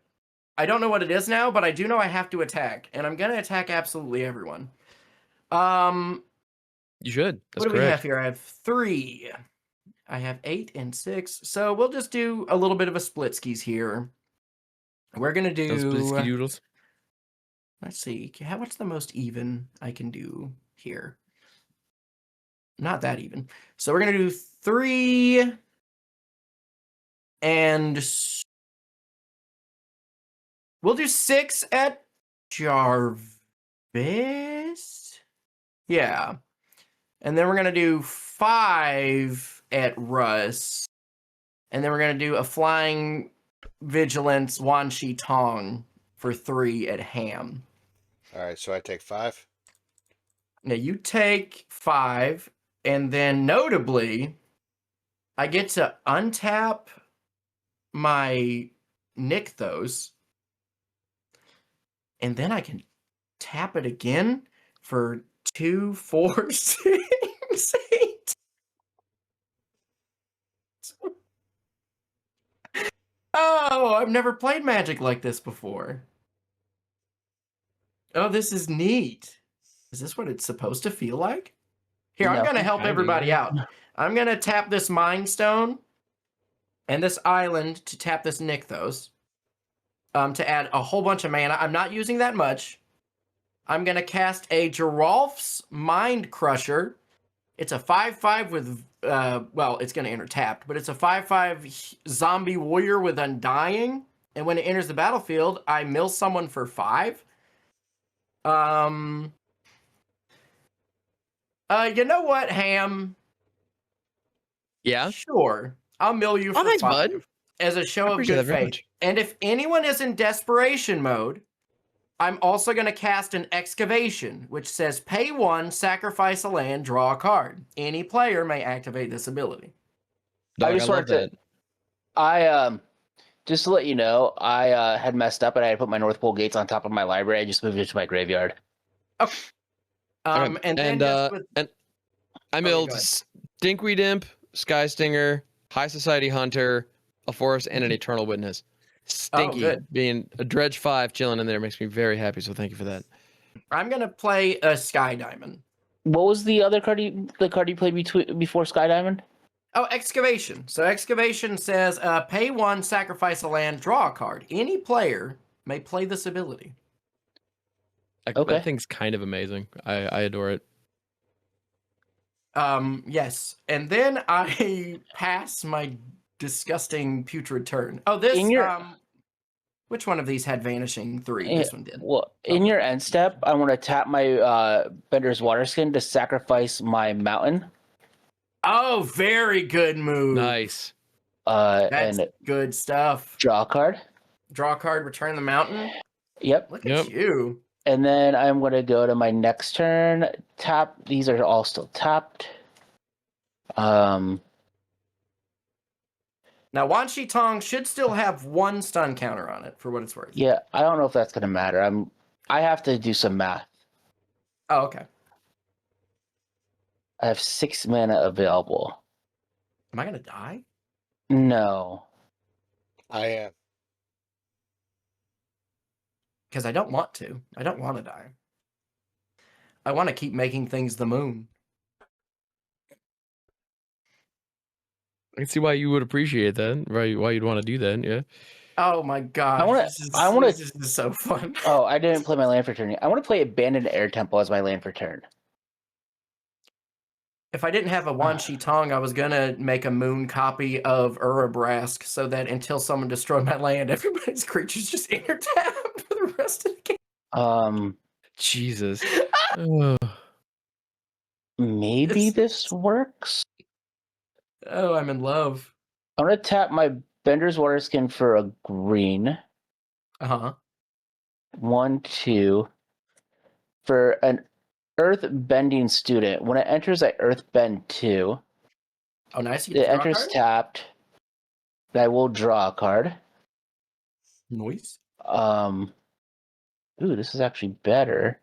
I don't know what it is now, but I do know I have to attack, and I'm gonna attack absolutely everyone. You should. That's What do we have correct. here? I have 3. I have 8 and 6. So we'll just do a little bit of a split skis here. We're gonna Those Blitzky do. doodles. Let's see. What's the most even I can do here? Not that even. So we're gonna do 3 and we'll do 6 at Jarvis. Yeah. And then we're going to do 5 at Russ. And then we're going to do a flying vigilance Wan Shi Tong for 3 at Ham. All right, so I take 5. Now you take 5, and then notably, I get to untap my Nykthos, and then I can tap it again for 2, 4, 6, 8. Oh, I've never played Magic like this before. Oh, this is neat. Is this what it's supposed to feel like? Here, I'm No. going to help Kinda, everybody yeah. out. I'm going to tap this Mind Stone and this island to tap this Nykthos to add a whole bunch of mana. I'm not using that much. I'm going to cast a Geralf's Mind Crusher. It's a 5/5 with, well, it's going to enter tapped, but it's a 5/5 zombie warrior with Undying. And when it enters the battlefield, I mill someone for 5. You know what, Ham? Yeah. Sure. I'll mill you Oh, for thanks, 5 bud. as a show I of appreciate good that very faith. much. And if anyone is in desperation mode, I'm also going to cast an Excavation, which says pay 1, sacrifice a land, draw a card. Any player may activate this ability. Dog, I just love wanted that. just to let you know, I had messed up and I had put my North Pole gates on top of my library. I just moved it to my graveyard. Okay. Okay. And then just with... and I Okay, milled go ahead. Stinkweed Imp, Sky Stinger, High Society Hunter, a Forest, and an Eternal Witness. Stinky good. being a Dredge 5 chilling in there makes me very happy. So thank you for that. I'm going to play a Sky Diamond. What was the other card you played before Sky Diamond? Oh, Excavation. So Excavation says pay 1, sacrifice a land, draw a card. Any player may play this ability. Okay. That thing's kind of amazing. I adore it. Yes. And then I pass my disgusting putrid turn. Oh, this which one of these had Vanishing 3? This one did. Well, in your end step, I want to tap my Bender's Waterskin to sacrifice my mountain. Oh, very good move. Nice. That's and good stuff. draw a card. Draw a card, return the mountain. Yep. Look at you. And then I'm going to go to my next turn. Tap. These are all still tapped. Now, Wan Shi Tong should still have 1 stun counter on it, for what it's worth. Yeah, I don't know if that's going to matter. I have to do some math. Oh, okay. I have 6 mana available. Am I going to die? No. I am. Because I don't want to. I don't want to die. I want to keep making things the moon. I can see why you would appreciate that. Right? Why you'd want to do that. Yeah. Oh my god. This is so fun. Oh, I didn't play my land for turn. I want to play Abandoned Air Temple as my land for turn. If I didn't have a Wan Shi Tong, I was gonna make a moon copy of Urabrask so that until someone destroyed my land, everybody's creatures just enter tap for the rest of the game. Jesus. Maybe this works. Oh, I'm in love. I'm gonna tap my Bender's Waterskin for a green. 1, 2. For an Earth Bending Student. When it enters, I Earth Bend 2. Oh, nice. It enters tapped. I will draw a card. Noise. Ooh, this is actually better.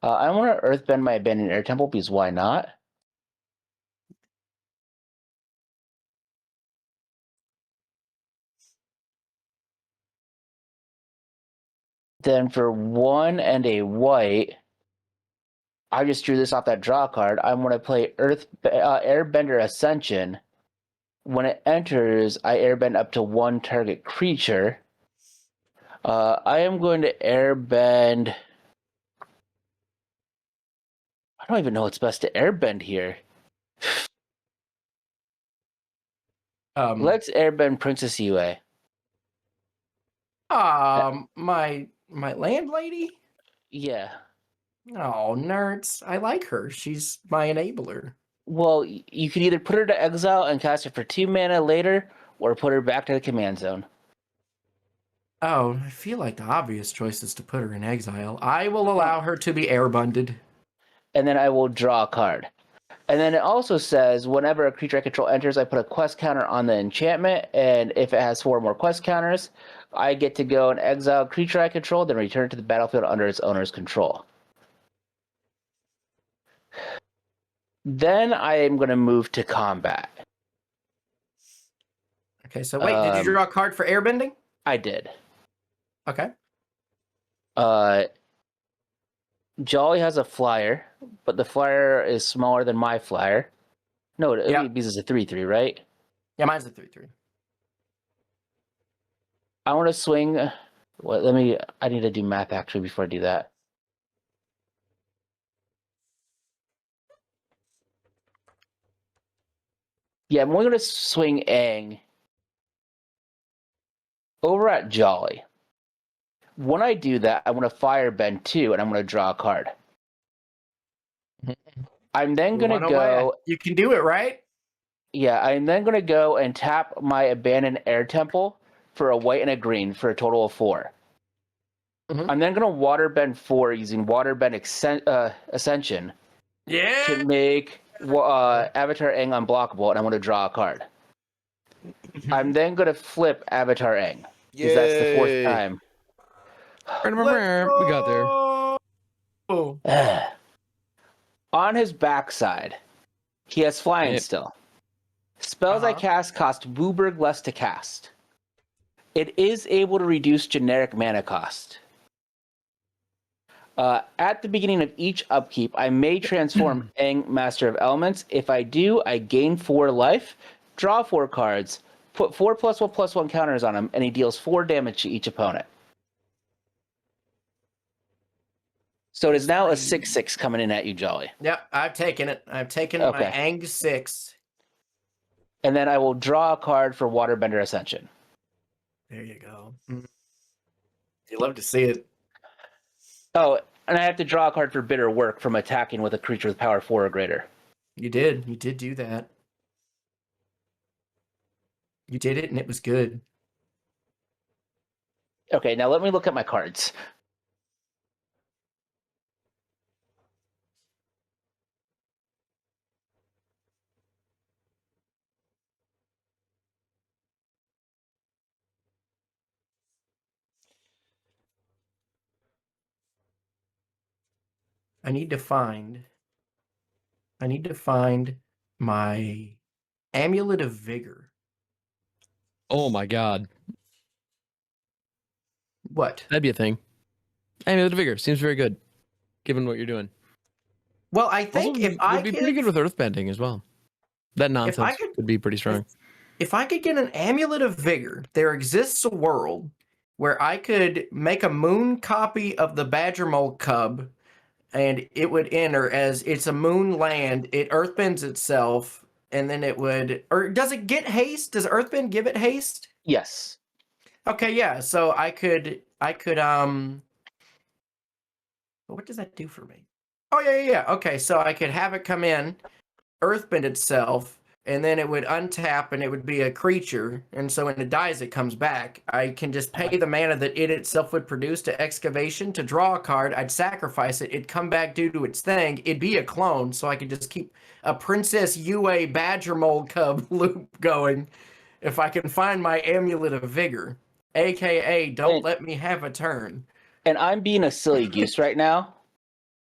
I want to Earth Bend my Abandoned Air Temple because why not? Then for 1 and a white, I just drew this off that draw card. I'm going to play Airbender Ascension. When it enters, I airbend up to 1 target creature. I am going to airbend. I don't even know what's best to airbend here. Let's airbend Princess Yue. My landlady? Yeah. Oh, nerds. I like her. She's my enabler. Well, you can either put her to exile and cast her for 2 mana later, or put her back to the command zone. Oh, I feel like the obvious choice is to put her in exile. I will allow her to be airbunded. And then I will draw a card. And then it also says, whenever a creature I control enters, I put a quest counter on the enchantment, and if it has 4 more quest counters, I get to go and exile a creature I control, then return it to the battlefield under its owner's control. Then I am going to move to combat. Okay, so wait, did you draw a card for airbending? I did. Okay. Jolly has a flyer, but the flyer is smaller than my flyer. No, because it's a 3/3, right? Yeah, mine's a 3/3. I want to swing. I need to do math actually before I do that. Yeah, I'm going to swing Aang over at Jolly. When I do that, I want to firebend 2, and I'm going to draw a card. I'm then going to go. You can do it, right? Yeah, I'm then going to go and tap my Abandoned Air Temple for a white and a green for a total of 4. Mm-hmm. I'm then going to waterbend 4 using Waterbend Ascension. Yeah. To make Avatar Aang unblockable, and I want to draw a card. I'm then going to flip Avatar Aang. Because that's the 4th time. We got there. Oh. On his backside, he has flying still. Spells I cast cost Wooburg less to cast. It is able to reduce generic mana cost. At the beginning of each upkeep, I may transform Aang Master of Elements. If I do, I gain 4 life, draw 4 cards, put 4+1/+1 counters on him, and he deals 4 damage to each opponent. So it is now a 6/6 coming in at you, Jolly. Yep, I've taken it. I've taken my Aang 6. And then I will draw a card for Waterbender Ascension. There you go. You love to see it. Oh, and I have to draw a card for Bitter Work from attacking with a creature with power 4 or greater. You did. You did do that. You did it, and it was good. Okay, now let me look at my cards. I need to find my Amulet of Vigor. Oh my god. What? That'd be a thing. Amulet of Vigor seems very good, given what you're doing. Well, I think also, if I would be pretty good with Earthbending as well. That nonsense could be pretty strong. If I could get an Amulet of Vigor, there exists a world where I could make a moon copy of the Badger Mole Cub, and it would enter as it's a moon land. It earthbends itself, and then it would, or does it get haste? Does earthbend give it haste? Yes. Okay, yeah. So I could what does that do for me? Oh yeah. Okay, so I could have it come in, earthbend itself, and then it would untap and it would be a creature. And so when it dies, it comes back. I can just pay the mana that it itself would produce to Excavation to draw a card. I'd sacrifice it. It'd come back due to its thing. It'd be a clone, so I could just keep a Princess Yue Badger Mole Cub loop going if I can find my Amulet of Vigor. AKA, don't let me have a turn. And I'm being a silly goose right now.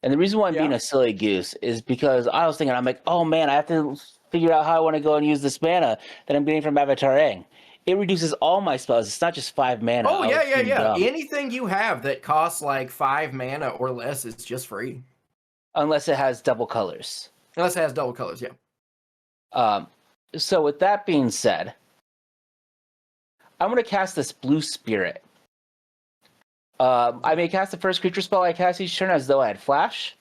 And the reason why I'm being a silly goose is because I was thinking, I'm like, oh man, I have to figure out how I want to go and use this mana that I'm getting from Avatar Aang. it reduces all my spells. It's not just 5 mana. Oh, I was yeah. being dumb. Anything you have that costs like 5 mana or less is just free. Unless it has double colors. Unless it has double colors, yeah. So with that being said, I'm going to cast this Blue Spirit. I may cast the first creature spell I cast each turn as though I had Flash.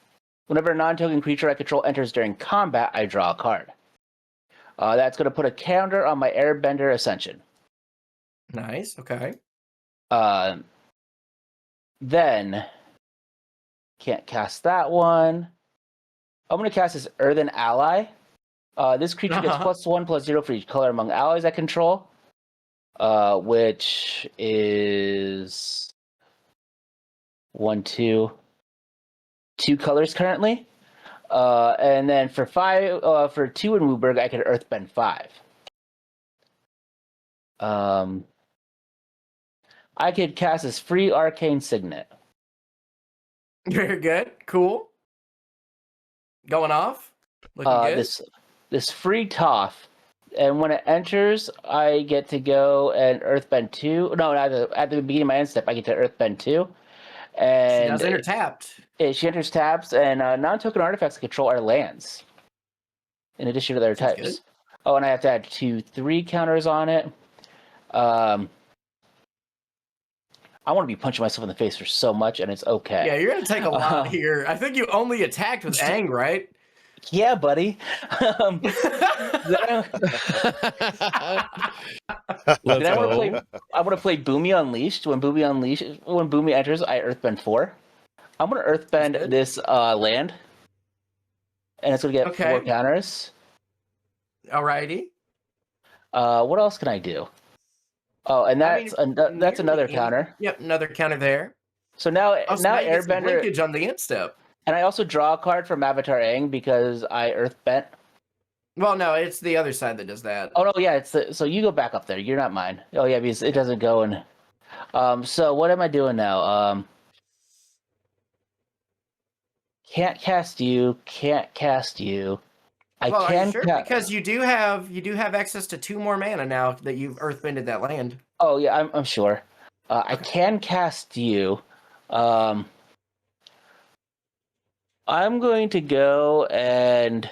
Whenever a non-token creature I control enters during combat, I draw a card. That's going to put a counter on my Airbender Ascension. Nice, okay. Then, can't cast that one. I'm going to cast this Earthen Ally. This creature gets +1/+0 for each color among allies I control, which is 1, 2 colors currently. And then for 5, for 2 in Wooburg, I could Earthbend 5. I could cast this free Arcane Signet. Very good. Cool. Going off. Looking good. This free Toph, and when it enters, I get to go and Earthbend 2. No, at the beginning of my end step, I get to Earthbend 2. And she does enter tapped. She enters taps, and non-token artifacts I control are lands, in addition to their types. Good. Oh, and I have to add 2/3 counters on it. I want to be punching myself in the face for so much, and it's okay. Yeah, you're going to take a lot here. I think you only attacked with Aang, right? Yeah, buddy. Let's go. I want to play Boomy Unleashed. When Boomy enters, I Earthbend 4. I'm going to Earthbend this land, and it's going to get 4 counters. Alrighty. What else can I do? Oh, and that's another counter. Yep, another counter there. So now Airbender Airbender on the end step. And I also draw a card from Avatar Aang because I Earthbent. Well, no, it's the other side that does that. Oh no, yeah, so you go back up there. You're not mine. Oh yeah, because it doesn't go in. So what am I doing now? Can't cast you. Can't cast you. Are you sure? Because you do have access to 2 more mana now that you've Earthbended that land. Oh yeah, I'm sure. I can cast you. I'm going to go and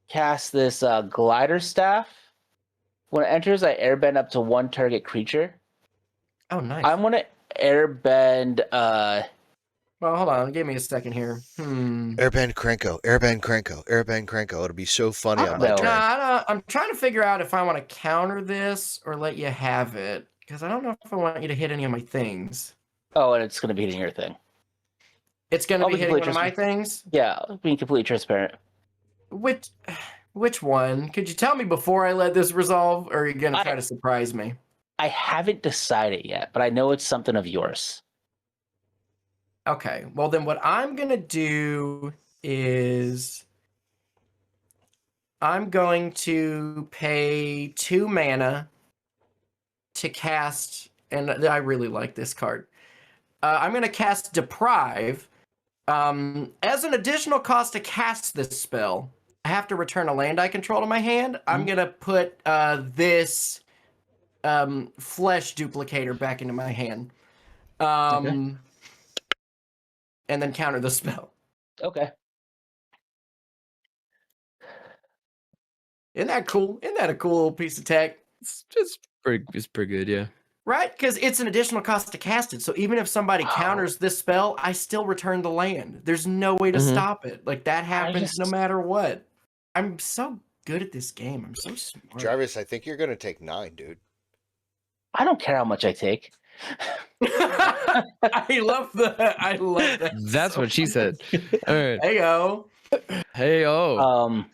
cast this Glider Staff. When it enters, I airbend up to 1 target creature. Oh, nice. I'm going to airbend... Well, hold on. Give me a second here. Airbend Cranko. It'll be so funny on my turn. I'm trying to figure out if I want to counter this or let you have it. Because I don't know if I want you to hit any of my things. Oh, and it's going to be hitting your thing. It's going to be hitting one of my things? Yeah, being completely transparent. Which one? Could you tell me before I let this resolve, or are you going to try to surprise me? I haven't decided yet, but I know it's something of yours. Okay, well then what I'm going to do is I'm going to pay 2 mana to cast, and I really like this card. I'm going to cast Deprive. As an additional cost to cast this spell, I have to return a land I control to my hand. I'm going to put this Flesh Duplicator back into my hand. And then counter the spell. Okay. Isn't that cool? Isn't that a cool little piece of tech? It's pretty good, yeah. Right? Because it's an additional cost to cast it. So even if somebody counters this spell, I still return the land. There's no way to stop it. Like, that happens no matter what. I'm so good at this game. I'm so smart. Jarvis, I think you're going to take 9, dude. I don't care how much I take. I love that. That's what she said. All right. Hey-o.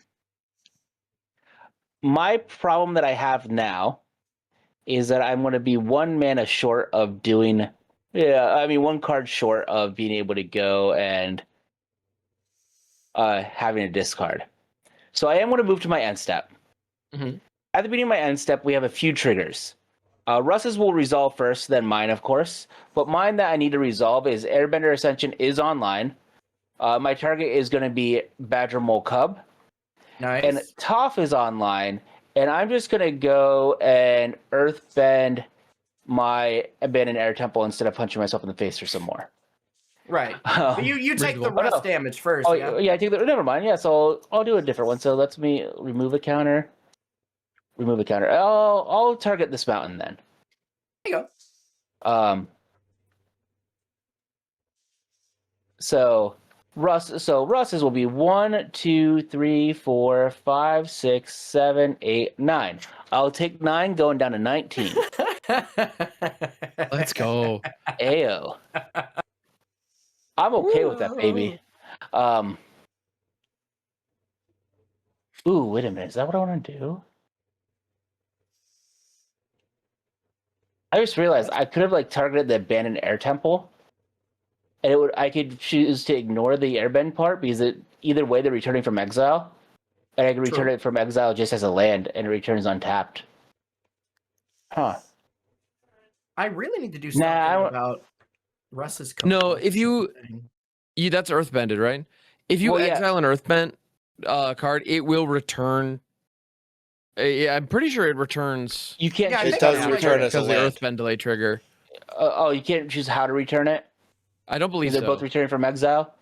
My problem that I have now is that I'm going to be 1 mana short of doing... 1 card short of being able to go and having a discard. So I am going to move to my end step. Mm-hmm. At the beginning of my end step, we have a few triggers. Russ's will resolve first, then mine, of course. But mine that I need to resolve is Airbender Ascension is online. My target is going to be Badger Mole Cub. Nice. And Toph is online, and I'm just going to go and earthbend my abandoned air temple instead of punching myself in the face or some more. Right. But you take the reasonable. rest damage first. Oh, yeah. yeah, I take the. Never mind. Yeah, so I'll do a different one. So let me remove a counter. Remove a counter. I'll target this mountain then. There you go. So Russ's will be 1, 2, 3, 4, 5, 6, 7, 8, 9. I'll take 9 going down to 19. Let's go. Ayo. I'm okay with that, baby. Ooh, wait a minute. Is that what I want to do? I just realized I could have like targeted the abandoned air temple, and I could choose to ignore the airbend part because either way they're returning from exile, and I can return it from exile just as a land, and it returns untapped. Huh. I really need to do something about Russ's. No, if you that's earthbended, right? If you exile an earthbent card, it will return. Yeah, I'm pretty sure it returns. You can't. Yeah, it does return as a because the land. earthbend delay trigger. You can't choose how to return it. I don't believe they're both returning from exile.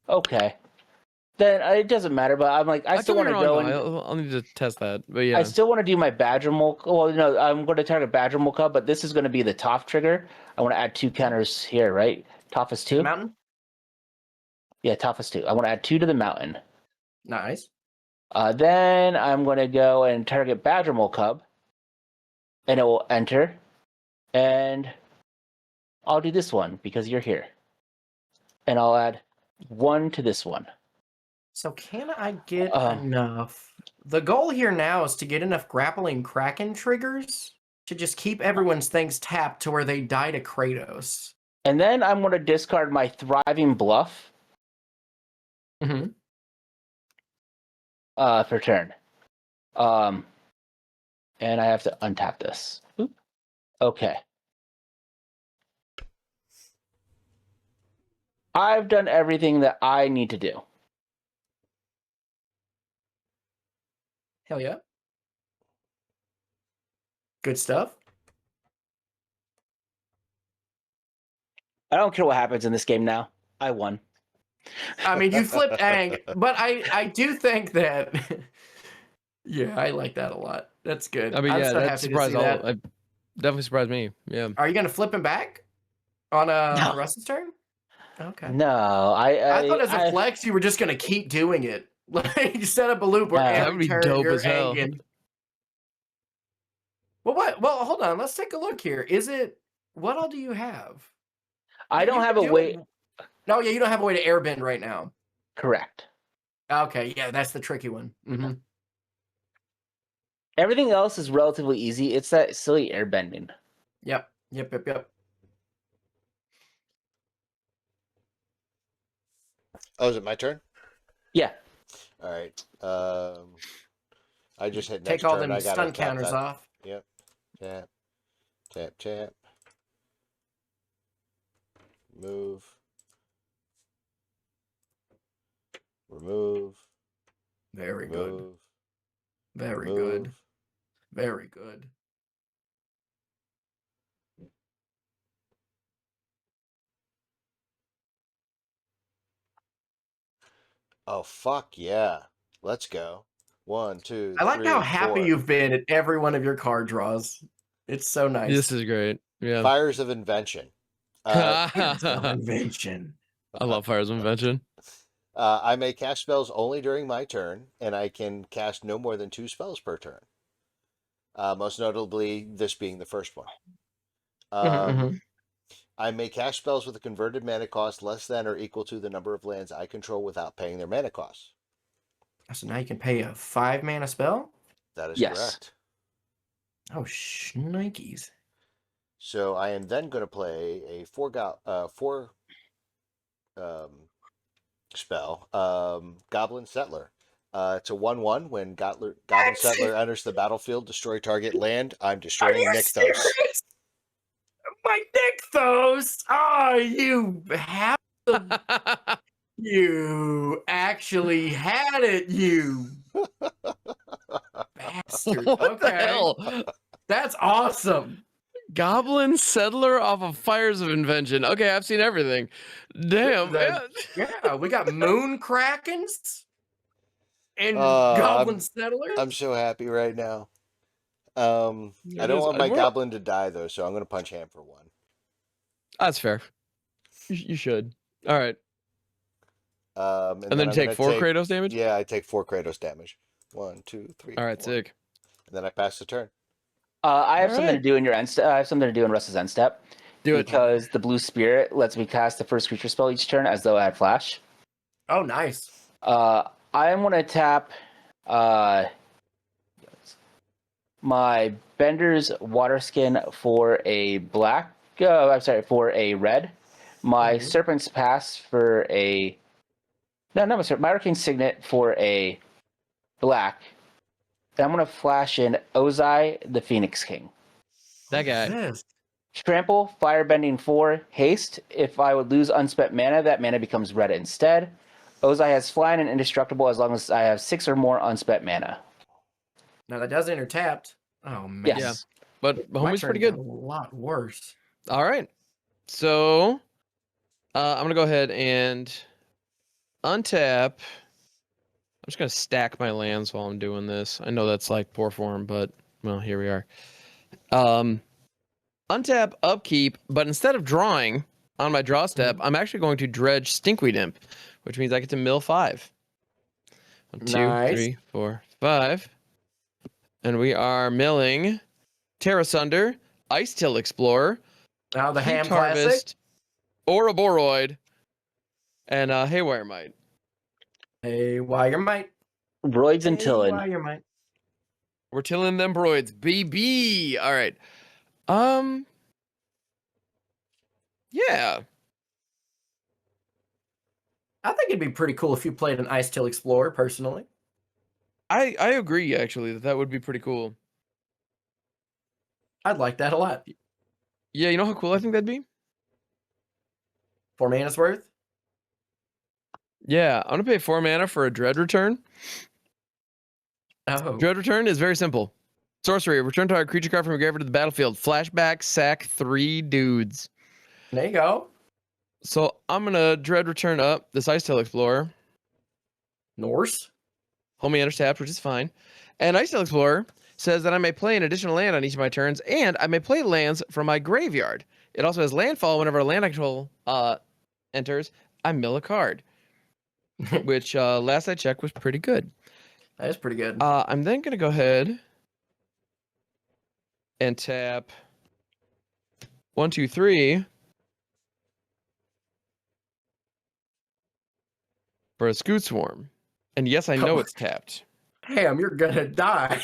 Okay, then it doesn't matter. But I'm like, I still want to go. I'll need to test that. But yeah, I still want to do my Badger Mole. Well, no, I'm going to target Badger Mole Cub, but this is going to be the Toph trigger. I want to add 2 counters here, right? Toph is 2. Mountain. Yeah, Toph is 2. I want to add 2 to the mountain. Nice. Then I'm going to go and target Badger Mole Cub, and it will enter, and I'll do this one because you're here, and I'll add 1 to this one. So can I get enough? The goal here now is to get enough grappling Kraken triggers to just keep everyone's things tapped to where they die to Kratos. And then I'm going to discard my Thriving Bluff. Mm-hmm. Per turn. And I have to untap this. Oop. Okay. I've done everything that I need to do. Hell yeah. Good stuff. I don't care what happens in this game now. I won. I mean, you flipped Aang, but I do think that... yeah, I like that a lot. That's good. I mean, yeah, that surprised that. Definitely surprised me. Yeah. Are you going to flip him back on Russ's turn? Okay. No, I thought as a flex, you were just going to keep doing it. Like, set up a loop where that every would be turn dope you're as hell. Anging. Well, what? Well, hold on. Let's take a look here. Is it... What all do you have? I don't have a way... No, yeah, you don't have a way to airbend right now. Correct. Okay, yeah, that's the tricky one. Mm-hmm. Everything else is relatively easy. It's that silly airbending. Yep. Oh, is it my turn? Yeah. All right. I just hit next Take all turn. them I got stun counters off. Yep. Tap. Tap, tap. Move. Remove. Very remove, good. Very remove. good. Very good. Oh, fuck yeah. Let's go. 1, 2, I like 3, how happy 4. you've been at every one of your card draws. It's so nice. This is great. Yeah. Fires of Invention. Invention. I love Fires of Invention. I may cast spells only during my turn, and I can cast no more than 2 spells per turn. Most notably, this being the first one. I may cast spells with a converted mana cost less than or equal to the number of lands I control without paying their mana costs. So now you can pay a 5 mana spell? That is Yes. correct. Oh, shnikes. So I am then going to play a 4 spell, Goblin Settler. It's a 1/1. When Goblin Settler enters the battlefield, destroy target land. I'm destroying Nykthos. My Nykthos! Oh, you have to... You actually had it, you bastard. What the Okay. hell? That's awesome. Goblin settler off of Fires of Invention. Okay, I've seen everything. Damn. The- Yeah, we got moon krakens and Uh, goblin I'm, settlers. I'm so happy right now. I It don't is- want my we're- goblin to die though, so I'm gonna punch Ham for 1. That's fair. You should. All right. And And then I'm take gonna 4 Kratos damage? Yeah, I take 4 Kratos damage. 1, 2, 3. All right, 4. sick. And then I pass the turn. I have something to Alright. do in your end step. I have something to do in Russ's end step. Do it. Because the blue spirit lets me cast the first creature spell each turn as though I had flash. Oh, nice. I am going to tap my Bender's Water Skin for a black. For a red. My Mhm. Serpent's Pass for a. No, not my Serpent. My Hurricane Signet for a black. And I'm going to flash in Ozai, the Phoenix King. That guy. This. Trample, Firebending 4, Haste. If I would lose unspent mana, that mana becomes red instead. Ozai has Flying and Indestructible as long as I have 6 or more unspent mana. Now that does enter tapped. Oh man. Yes. Yeah. But My homie's turn pretty good. got a lot worse. All right. So I'm going to go ahead and untap. I'm just going to stack my lands while I'm doing this. I know that's like poor form, but well, here we are. Untap, upkeep, but instead of drawing on my draw step, I'm actually going to dredge Stinkweed Imp, which means I get to mill 5. 1, 2, Nice. 3, 4, 5. And we are milling Terra Sunder, Ice Till Explorer, Now the ham Heat classic. Harvest, Ouroboros, and Haywire Might. Hey, wire might. Roids and Hey, Tillin. wire might. We're tilling them broids, BB. All right. Yeah. I think it'd be pretty cool if you played an Ice Till Explorer, personally. I agree actually that would be pretty cool. I'd like that a lot. Yeah, you know how cool I think that'd be? 4 mana's worth. Yeah, I'm gonna pay 4 mana for a Dread Return. Oh. Dread Return is very simple. Sorcery, return target creature card from your graveyard to the battlefield. Flashback, sack 3 dudes. There you go. So I'm gonna Dread Return up this Ice Tail Explorer. Norse. Homie enters tapped, which is fine. And Ice Tail Explorer says that I may play an additional land on each of my turns, and I may play lands from my graveyard. It also has landfall whenever a land I control enters. I mill a card, which last I checked was pretty good. That is pretty good. I'm then gonna go ahead and tap 1, 2, 3 for a Scoot Swarm. And yes, I know it's tapped. Ham, you're gonna die.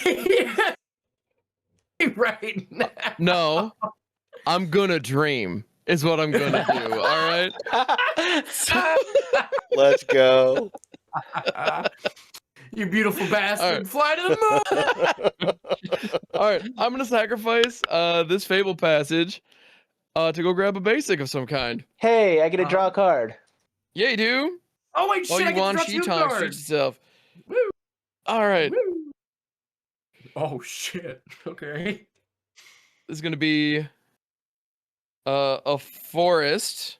Right now. No, I'm gonna dream. Is what I'm gonna do. All right. Let's go. You beautiful bastard. right. Fly to the moon. All right. I'm gonna sacrifice this Fable Passage to go grab a basic of some kind. Hey, I get to draw a card. Yeah, you do. Oh wait, Oh, shit! I you get to want draw she 2 time treat cards. yourself. Woo. All right. Woo. Oh shit. Okay. This is gonna be a forest.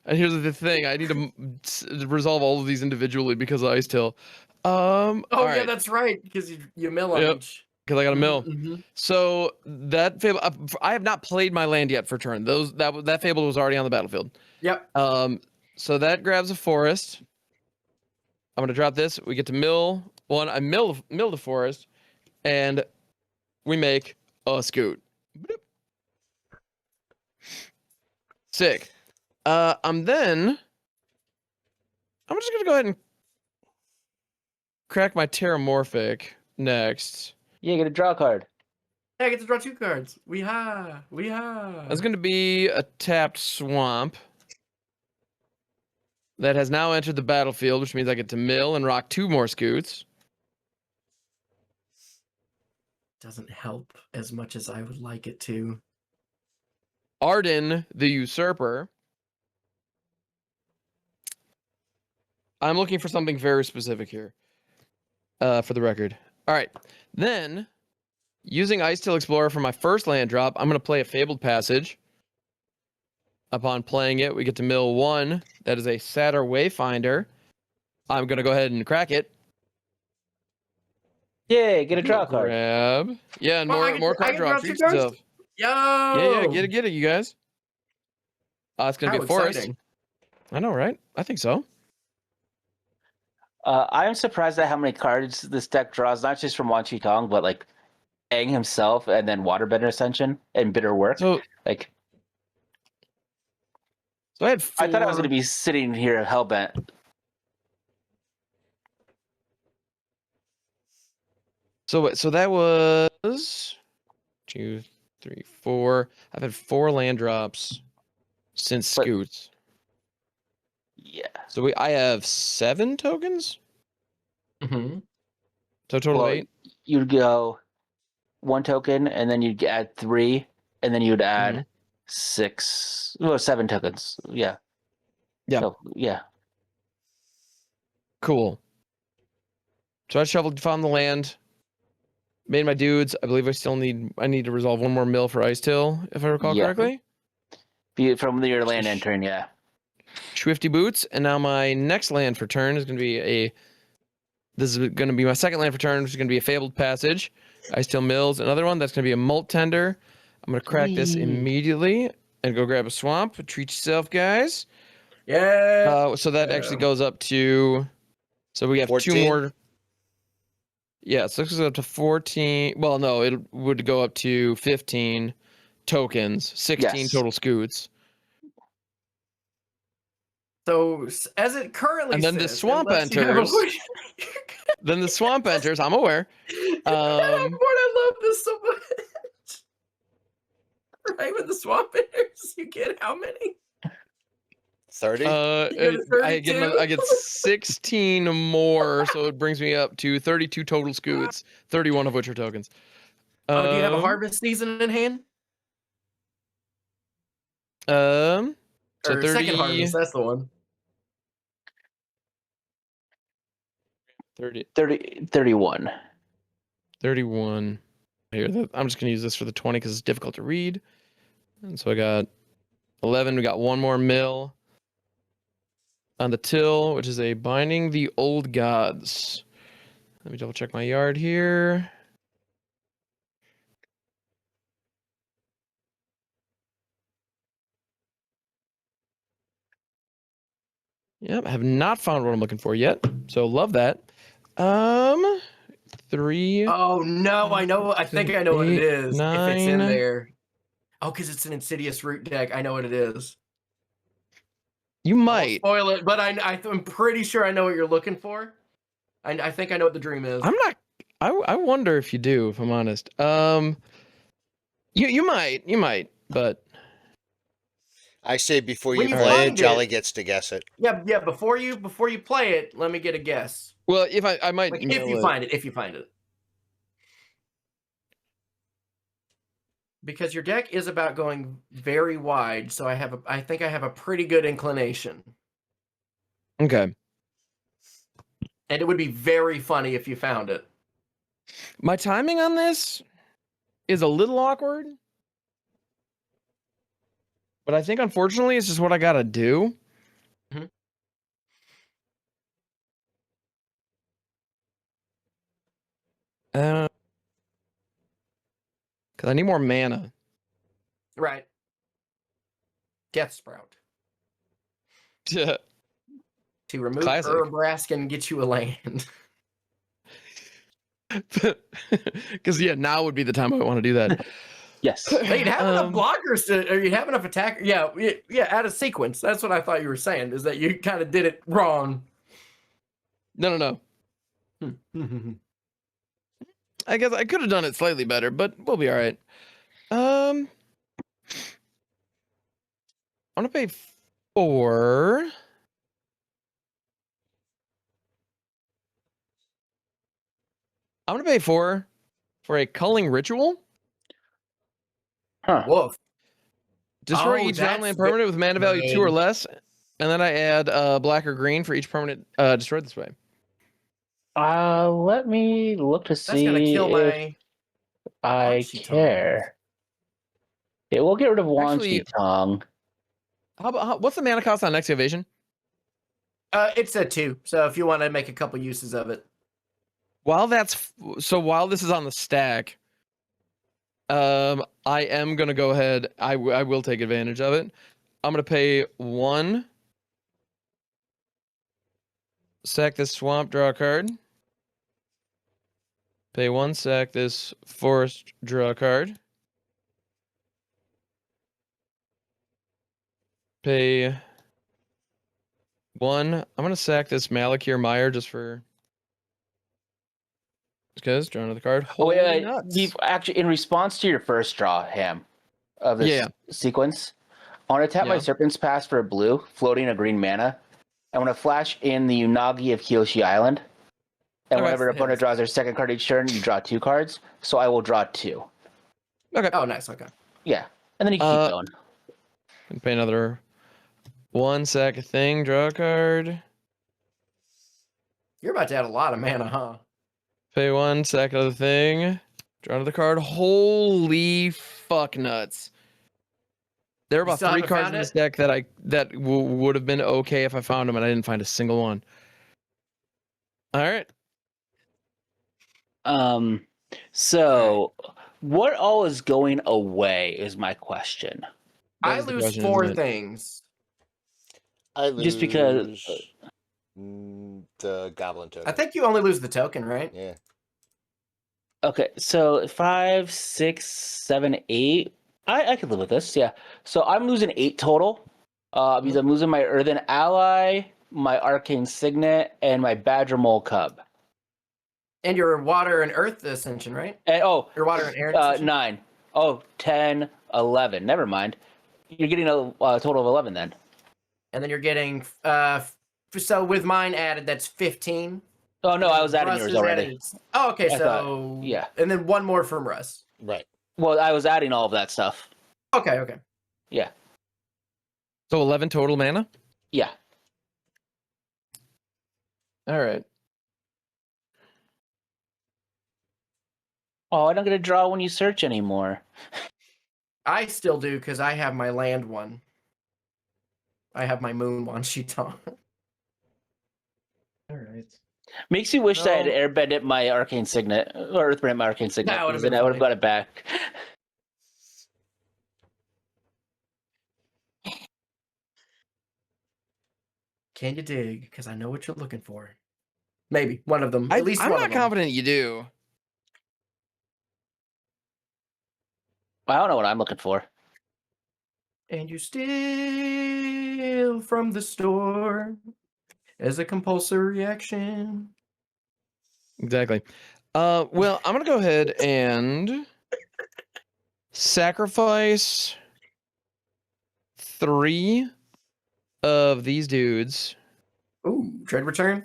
And here's the thing: I need to resolve all of these individually because of Ice Till. Oh all yeah, right. that's right. Because you mill on Yep. each. Because I got a mill. Mhm. So that Fable, I have not played my land yet for turn. That Fable was already on the battlefield. Yep. So that grabs a forest. I'm gonna drop this. We get to mill one. I mill the forest, and we make a Scoot. Bloop. Sick. I'm just gonna go ahead and crack my Terramorphic next. Yeah, you get to draw a card. Hey, I get to draw 2 cards. Weehaw. Weehaw. That's gonna be a tapped swamp that has now entered the battlefield, which means I get to mill and rock 2 more Scoots. Doesn't help as much as I would like it to. Arden the Usurper. I'm looking for something very specific here. For the record. All right. Then, using Ice Tail Explorer for my first land drop, I'm going to play a Fabled Passage. Upon playing it, we get to mill 1. That is a Satyr Wayfinder. I'm going to go ahead and crack it. Yay, get a draw card. Grab. Yeah, and Oh, more I card can drop drops. two Treat cards? yourself. Yo! Yeah, get it, you guys. It's going to How be a forest. exciting. I know, right? I think so. I am surprised at how many cards this deck draws, not just from Wan Chi Tong, but like Aang himself, and then Waterbender Ascension and Bitter Work. So Like, I had 4. I thought I was going to be sitting here hellbent. So that was 2, 3, 4. I've had 4 land drops since But- Scoots. Yeah. So I have 7 tokens. Mm-hmm. So total Well, of 8. You'd go 1 token, and then you'd add 3, and then you'd add 7 tokens. Yeah. Yeah. So, yeah. Cool. So I shuffled, found the land, made my dudes. I believe I need to resolve 1 more mill for Ice Tail, if I recall Yeah. correctly. From your land entering, yeah. Swifty Boots, and now my next land for turn is going to be this is going to be my second land for turn, which is going to be a Fabled Passage. Ice Tail Mills, another one. That's going to be a Molt Tender. I'm going to crack this Whee! immediately and go grab a swamp. Treat yourself, guys. Yeah. So that actually goes up to, so we have 2 14? more. Yeah, so this goes up to 14. Well, no, it would go up to 15 tokens, 16 Yes. total scoots. So as it currently And then the sits, swamp unless you have a enters. push- Then the swamp enters. I'm aware. I love this so much. Right when the swamp enters, you get how many? 30? You get a I get 32? 16 more, so it brings me up to 32 total scoots, 31 of which are tokens. Oh, do you have a Um, harvest season in hand? So Or 30, second harvest, that's the one. 30, 31. 31. Here, I'm just gonna use this for the 20 because it's difficult to read. And so I got 11. We got 1 more mill on the till, which is a Binding the Old Gods. Let me double check my yard here. Yep, I have not found what I'm looking for yet. So love that. 3. Oh no, I know. I think I know what it 8, is. If it's in 9. there. Oh, because it's an Insidious root deck. I know what it is. You I won't might. spoil it, but I'm pretty sure I know what you're looking for. I think I know what the dream is. I'm not. I wonder if you do. If I'm honest. You might, but I say before When you you play it, find Jolly it- gets to guess it. Yeah. Before you play it, let me get a guess. well, if I might. Like, if email you it. find it, because your deck is about going very wide, so I think I have a pretty good inclination, Okay. and it would be very funny if you found it. My timing on this is a little awkward, but I think unfortunately it's just what I gotta do. Mhm. Because I need more mana. Right. Death Sprout Yeah. to remove Classic. Urabrask and get you a land. Because now would be the time I want to do that. Yes. Hey, you'd have enough Um, blockers or you have enough attacker. Yeah, add a sequence. That's what I thought you were saying, is that you kind of did it wrong. No. I guess I could have done it slightly better, but we'll be all right. I'm gonna pay 4. I'm gonna pay 4 for a culling ritual. Huh. Woof. Destroy Oh, each that's non-land permanent with mana value 2 or less, And then I add black or green for each permanent destroyed this way. Let me look to That's gonna see kill if my I Aatchik. care. It will get rid of Actually, Wanchi Tongue. What's the mana cost on next evasion? It's a 2. So if you want to make a couple uses of it. While this is on the stack, I am gonna go ahead. I will take advantage of it. I'm gonna pay 1. Sack this swamp, draw a card. Pay 1, sack this forest, draw a card. Pay 1. I'm gonna sack this Malakir Mire just for because draw another card. Holy nuts! Actually, in response to your first draw, Ham, of this sequence, I want to tap my Serpent's Pass for a blue, floating a green mana. I want to flash in the Unagi of Kyoshi Island. And whenever an opponent draws their second card each turn, you draw 2 cards. So I will draw 2. Okay. Oh, nice. Okay. Yeah. And then you can keep going. And pay another 1, sack a thing, draw a card. You're about to add a lot of mana, huh? Pay 1, sack another thing, draw another card. Holy fuck nuts! There are about 3 cards in this deck that would have been okay if I found them, and I didn't find a single one. All right. So what all is going away is my question. I lose 4 things. I lose just because the goblin token. I think you only lose the token, right? Yeah. Okay, so 5, 6, 7, 8. I could live with this, yeah. So I'm losing 8 total. Because I'm losing my Earthen Ally, my Arcane Signet, and my Badger Mole Cub. And your Water and Earth Ascension, right? And your Water and Air Ascension? 9. Oh, 10, 11. Never mind. You're getting a total of 11 then. And then you're getting so with mine added, that's 15. Oh no, I was adding yours already. Added. Oh, okay. Yeah. And then 1 more from Russ. Right. Well, I was adding all of that stuff. Okay. Yeah. So 11 total mana? Yeah. All right. Oh, I don't get to draw when you search anymore. I still do because I have my land one. I have my moon one sheet on. All right. Makes you wish that I had airbended my Arcane Signet, or Earthbrand my Arcane Signet, because then I would have got it back. Can you dig? Because I know what you're looking for. Maybe one of them. I'm one not of them. confident you do. I don't know what I'm looking for. And you steal from the store as a compulsory action. Exactly. Well, I'm gonna go ahead and sacrifice 3 of these dudes. Ooh, Dread Return?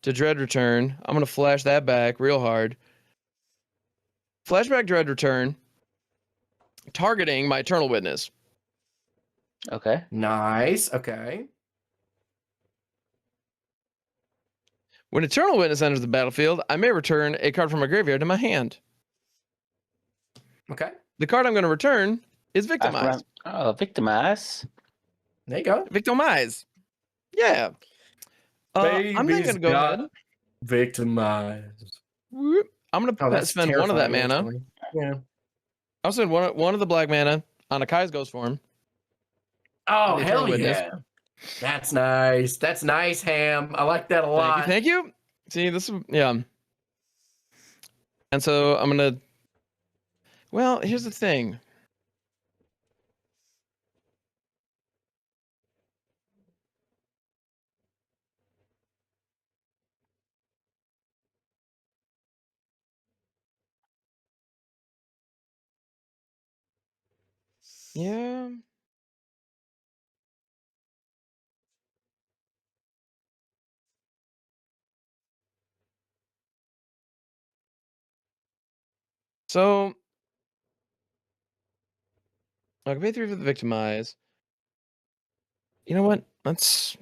To Dread Return. I'm gonna flash that back real hard. Flashback Dread Return. Targeting my Eternal Witness. Okay. Nice. Okay. When Eternal Witness enters the battlefield, I may return a card from my graveyard to my hand. Okay. The card I'm going to return is Victimize. Victimize. There you go. Victimize. Yeah. I'm then going to go ahead. Victimize. I'm going to spend 1 of that mana. Actually. Yeah. I'll spend one of the black mana on a Kai's Ghost form. Oh, hell yeah. That's nice. That's nice, Ham. I like that a lot. Thank you. See, this is, yeah. And so I'm going to, well, here's the thing. Yeah. So I can pay 3 for the Victimize. You know what? Let's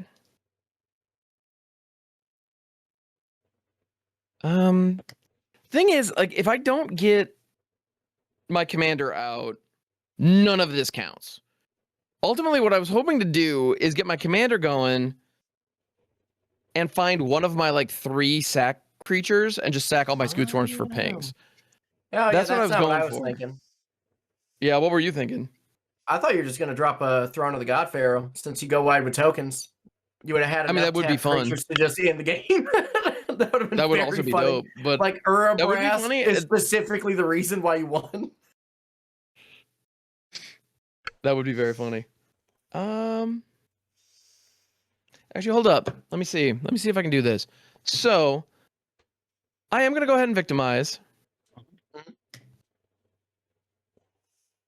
thing is, like, if I don't get my commander out, none of this counts. Ultimately, what I was hoping to do is get my commander going and find one of my like 3 sack creatures and just sack all my scoot swarms for pings. Oh, That's yeah, what I that's was not what going I was for. thinking. Yeah, what were you thinking? I thought you were just going to drop a Throne of the God Pharaoh since you go wide with tokens. You would have had I mean, enough that would be tapped fun. creatures to just end the game. That would have been That would very also be funny. dope, but Like that would be Urabras funny. is specifically the reason why you won. That would be very funny. Actually, hold up. Let me see. Let me see if I can do this. So, I am going to go ahead and victimize.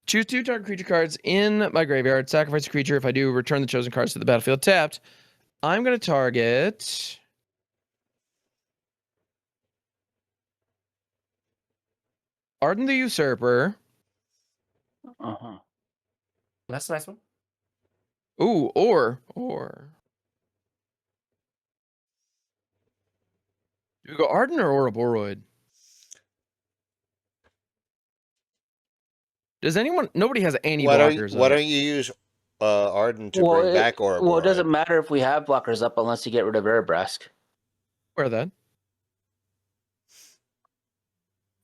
Choose 2 target creature cards in my graveyard. Sacrifice a creature. If I do, return the chosen cards to the battlefield tapped. I'm going to target Arden the Usurper. Uh-huh. That's a nice one. Ooh, or do we go Arden or Ouroboros? Does anyone? Nobody has any blockers. Why up. don't you use Arden to bring back Ouroboros? Well, it doesn't matter if we have blockers up unless you get rid of Erebrask. Wear that.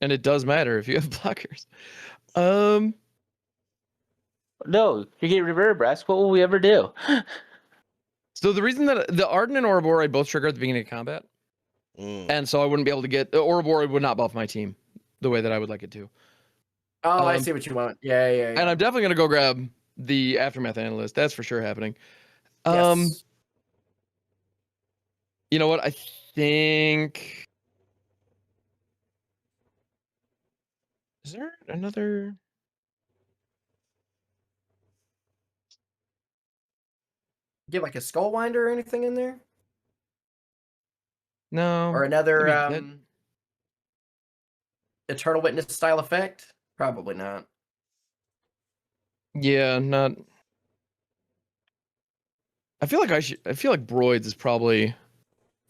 And it does matter if you have blockers. No, if you get rid of Erebrask, what will we ever do? So the reason that the Arden and Ouroboros both trigger at the beginning of combat, and so I wouldn't be able to get Ouroboros would not buff my team the way that I would like it to. Oh, I see what you want. Yeah. And I'm definitely gonna go grab the Aftermath Analyst. That's for sure happening. Yes. You know what? I think. Is there another? Get like a Skullwinder or anything in there? No. Or another I mean, Eternal Witness style effect? Probably not. Yeah, not. I feel like I feel like Broids is probably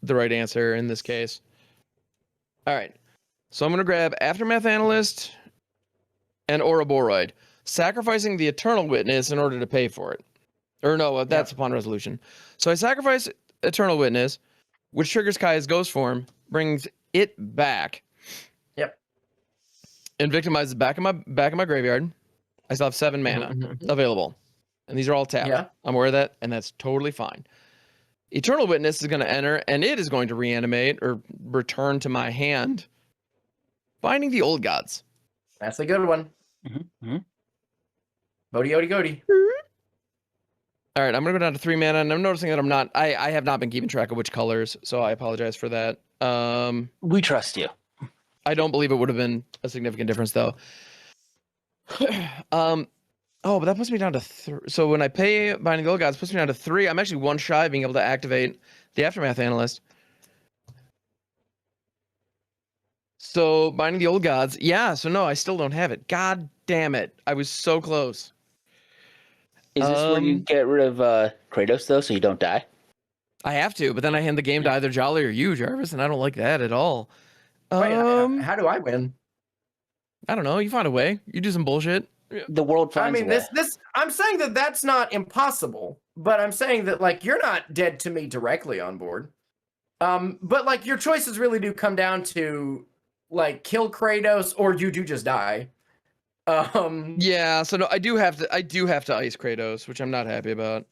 the right answer in this case. All right. So I'm gonna grab Aftermath Analyst and Ouroboros, sacrificing the Eternal Witness in order to pay for it. Or no, that's upon resolution. So I sacrifice Eternal Witness, which triggers Kai's Ghost form, brings it back. Yep. And victimizes back in my graveyard. I still have 7 mana available. And these are all tapped. Yeah. I'm aware of that, and that's totally fine. Eternal Witness is going to enter, and it is going to reanimate or return to my hand. Finding the Old Gods. That's a good one. Bodhi, Odie, Godie. All right, I'm going to go down to 3 mana, and I'm noticing that I have not been keeping track of which colors, so I apologize for that. We trust you. I don't believe it would have been a significant difference, though. Oh, but that puts me down to 3. So when I pay Binding the Old Gods, it puts me down to 3. I'm actually 1 shy of being able to activate the Aftermath Analyst. So Binding the Old Gods, yeah. So no, I still don't have it. God damn it! I was so close. Is this where you get rid of Kratos though, so you don't die? I have to, but then I hand the game to either Jolly or you, Jarvis, and I don't like that at all. Wait, how do I win? I don't know. You find a way. You do some bullshit. The world finds I mean, a way. this. I'm saying that that's not impossible, but I'm saying that like you're not dead to me directly on board. But like your choices really do come down to like kill Kratos or you do just die. Yeah. So no, I do have to ice Kratos, which I'm not happy about.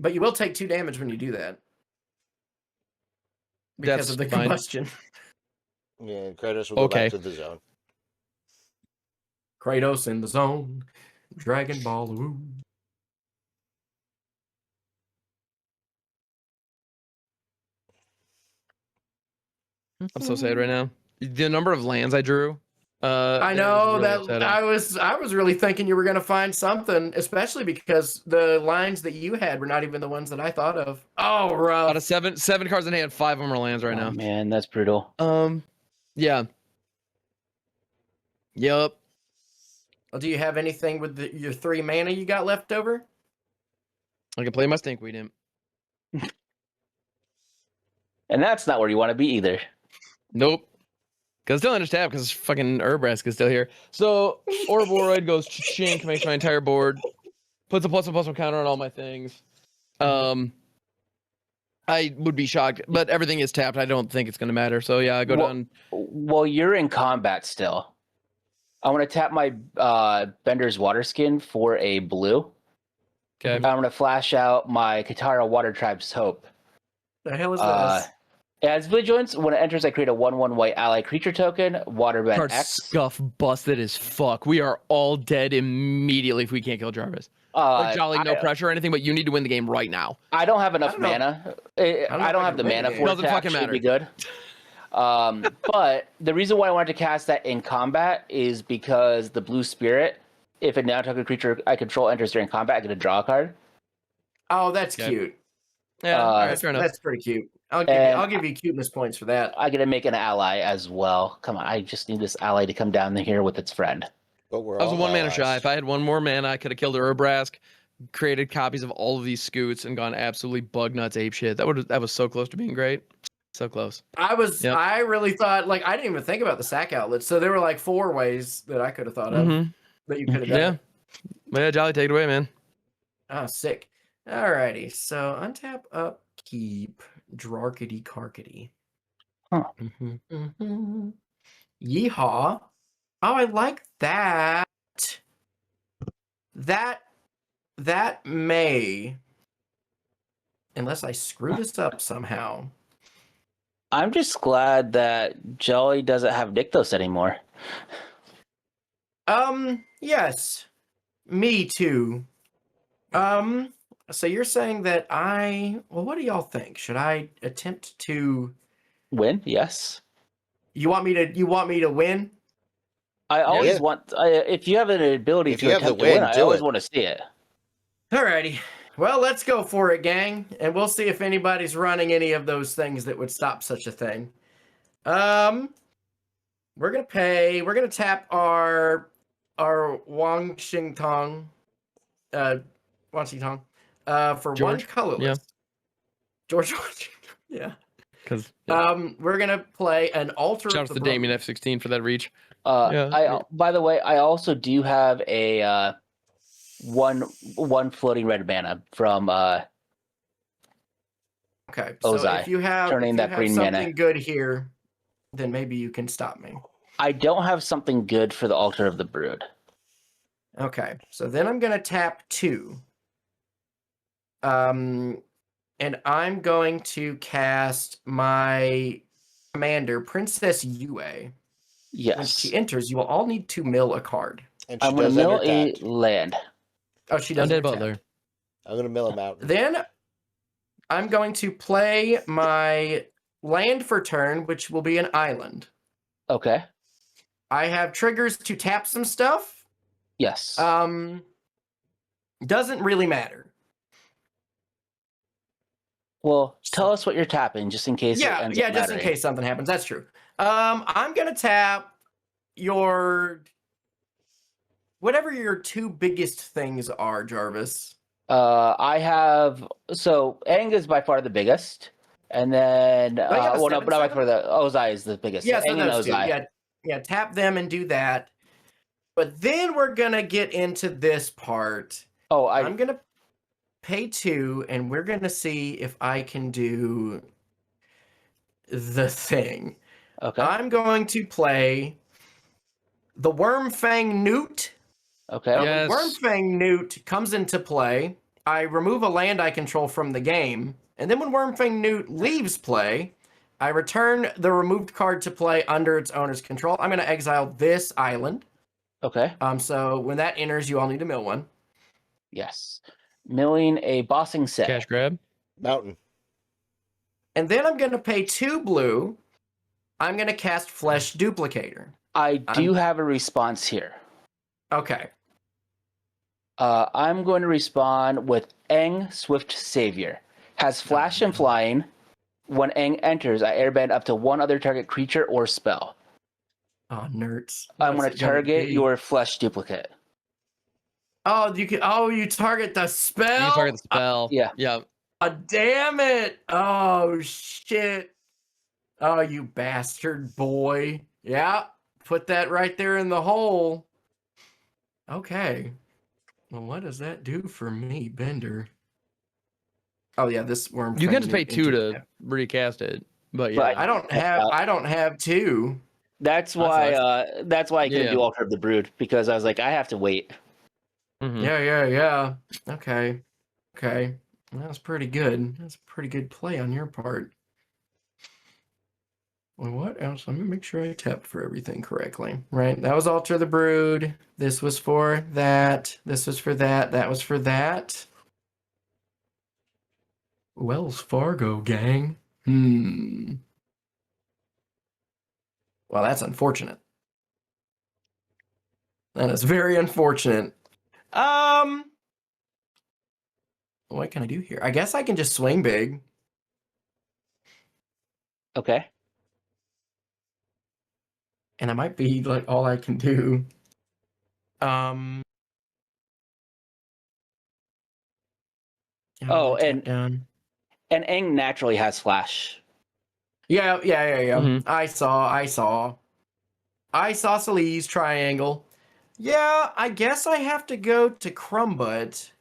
But you will take 2 damage when you do that because of the fine. combustion. Yeah, Kratos will go back to the zone. Kratos in the zone. Dragon Ball. Ooh. I'm so sad right now. The number of lands I drew. I know really that upsetting. I was really thinking you were gonna find something, especially because the lines that you had were not even the ones that I thought of. Oh, rough. Out of seven cards in hand, 5 of them are lands right now. Man, that's brutal. Yeah. Yep. Well, do you have anything with your 3 mana you got left over? I can play my stinkweed imp. And that's not where you want to be either. Nope. Because still understaffed because fucking Urbrask is still here. So Orboroid goes chink, makes my entire board, puts a +1/+1 counter on all my things. I would be shocked, but everything is tapped. I don't think it's going to matter. So yeah, I go down. Well, you're in combat still. I want to tap my Bender's Water Skin for a blue. Okay. I'm going to flash out my Katara Water Tribe's Hope. The hell is this? As vigilance, when it enters, I create a 1/1 white ally creature token, Waterbend Card X. scuff busted as fuck. We are all dead immediately if we can't kill Jarvis. Or Jolly, no pressure or anything, but you need to win the game right now. I don't have enough mana. I don't have the mana for it. Doesn't fucking matter. matter. Be good. But the reason why I wanted to cast that in combat is because the blue spirit, if a non-token creature I control enters during combat, I get to draw a card. Oh, that's Okay. cute. Yeah, That's fair enough. That's pretty cute. I'll give you cuteness points for that. I get to make an ally as well. Come on, I just need this ally to come down here with its friend. But we're I was all a 1 mana allies. shy. If I had 1 more mana, I could have killed Urbrask, created copies of all of these scoots, and gone absolutely bug nuts ape shit. That was so close to being great. So close. Yep. I really thought, like, I didn't even think about the sack outlets. So there were like 4 ways that I could have thought of that you could have done. Yeah, Jolly, take it away, man. Oh, sick. Alrighty. So untap, upkeep, Drakity Carkity. Huh. Yeehaw. Oh, I like that. That may, unless I screw this up somehow. I'm just glad that Jolly doesn't have Nykthos anymore. Yes. Me too. So you're saying that well, what do y'all think? Should I attempt to Win? Yes. You want me to win? I always Yeah. want. If you have an ability If to you have the attempt to win, win, I do always it. want to see it. Alrighty. Well, let's go for it, gang, and we'll see if anybody's running any of those things that would stop such a thing. We're gonna tap our Wang Xingtong, for George? one colorless. Yeah. George Washington. Yeah. Because We're gonna play an altar. shout out of to the Damien Brotherhood. F16 for that reach. By the way, I also do have a one floating red mana from Okay, so Ozai, if you have, turning that green mana. something good here, then maybe you can stop me. I don't have something good for the Altar of the Brood. Okay, so then I'm gonna tap 2. And I'm going to cast my commander, Princess Yue. When Yes. she enters, you will all need to mill a card. And she I'm going to does mill enter a tapped. land. Oh, she doesn't. Undead attack. Butler. I'm gonna mill him out. Then I'm going to play my land for turn, which will be an island. Okay. I have triggers to tap some stuff. Yes. Doesn't really matter. Well, tell us what you're tapping, just in case. Yeah, it ends yeah, up just in mattering. case something happens. That's true. I'm gonna tap whatever your 2 biggest things are, Jarvis. I have Aang is by far the biggest, and then you have a well, no, 7/7? but not for the Ozai is the biggest. Yeah, so Aang and those 2. Ozai. Yeah, tap them and do that. But then we're gonna get into this part. Oh, I'm gonna pay 2, and we're gonna see if I can do the thing. okay. I'm going to play the Wormfang Newt. Okay. Yeah. When Yes. Wormfang Newt comes into play, I remove a land I control from the game, and then when Wormfang Newt leaves play, I return the removed card to play under its owner's control. I'm going to exile this island. Okay. So when that enters, you all need to mill one. Yes. Milling a bossing set. Cash grab. Mountain. And then I'm going to pay 2 blue. I'm going to cast Flesh Duplicator. I do have a response here. Okay. I'm going to respond with Aang Swift Savior. Has flash and flying. When Aang enters, I airbend up to 1 other target creature or spell. Oh, nerds. I'm What's going it to target be? your flesh duplicate. Oh, you can. Oh, you target the You spell. can target the spell. yeah. Yeah. Damn it! Oh shit! Oh, you bastard boy! Yeah, put that right there in the hole. Okay. Well, what does that do for me, Bender? Oh yeah, this worm. You can train just pay 2 into- to recast it. But But yeah. I don't have. I don't have 2. That's That why. sucks. That's why I couldn't Yeah. do Altar of the Brood, because I was like, I have to wait. Mhm. Yeah. Okay. That was pretty good. That's a pretty good play on your part. Well, what else? Let me make sure I tapped for everything correctly. Right. That was Alter the Brood. This was for that. This was for that. That was for that. Wells Fargo, gang. Well, that's unfortunate. That is very unfortunate. What can I do here? I guess I can just swing big. Okay. And it might be like all I can do. Oh, tap down. and Aang naturally has flash. Yeah. Mhm. I saw Solis triangle. Yeah, I guess I have to go to Crumbutt.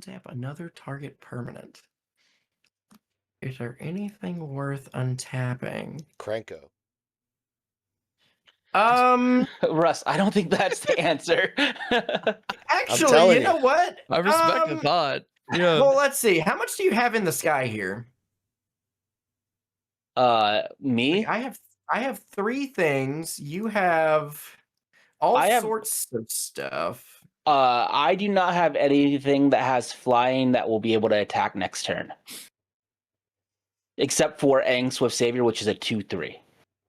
Tap another target permanent. Is there anything worth untapping? Krenko. Russ, I don't think that's the answer. Actually, telling you know you. what? I respect the thought. Yeah. Well, let's see. How much do you have in the sky here? Me? I have 3 things. You have all I have- sorts of stuff. I do not have anything that has flying that will be able to attack next turn. Except for Aang Swift Savior, which is a 2/3.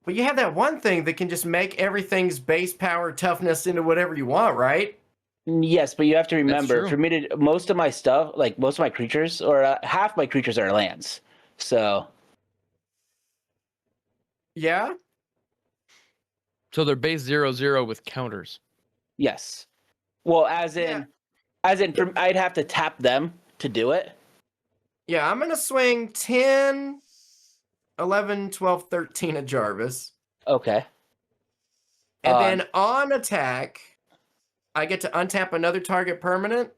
But you have that one thing that can just make everything's base power toughness into whatever you want, right? Yes, but you have to remember, true. for me to most of my stuff, like most of my creatures, or half my creatures are lands. So Yeah. So they're base 0/0 with counters. yes. Well, as in, I'd have to tap them to do it. Yeah, I'm going to swing 10, 11, 12, 13 at Jarvis. Okay. And then on attack, I get to untap another target permanent.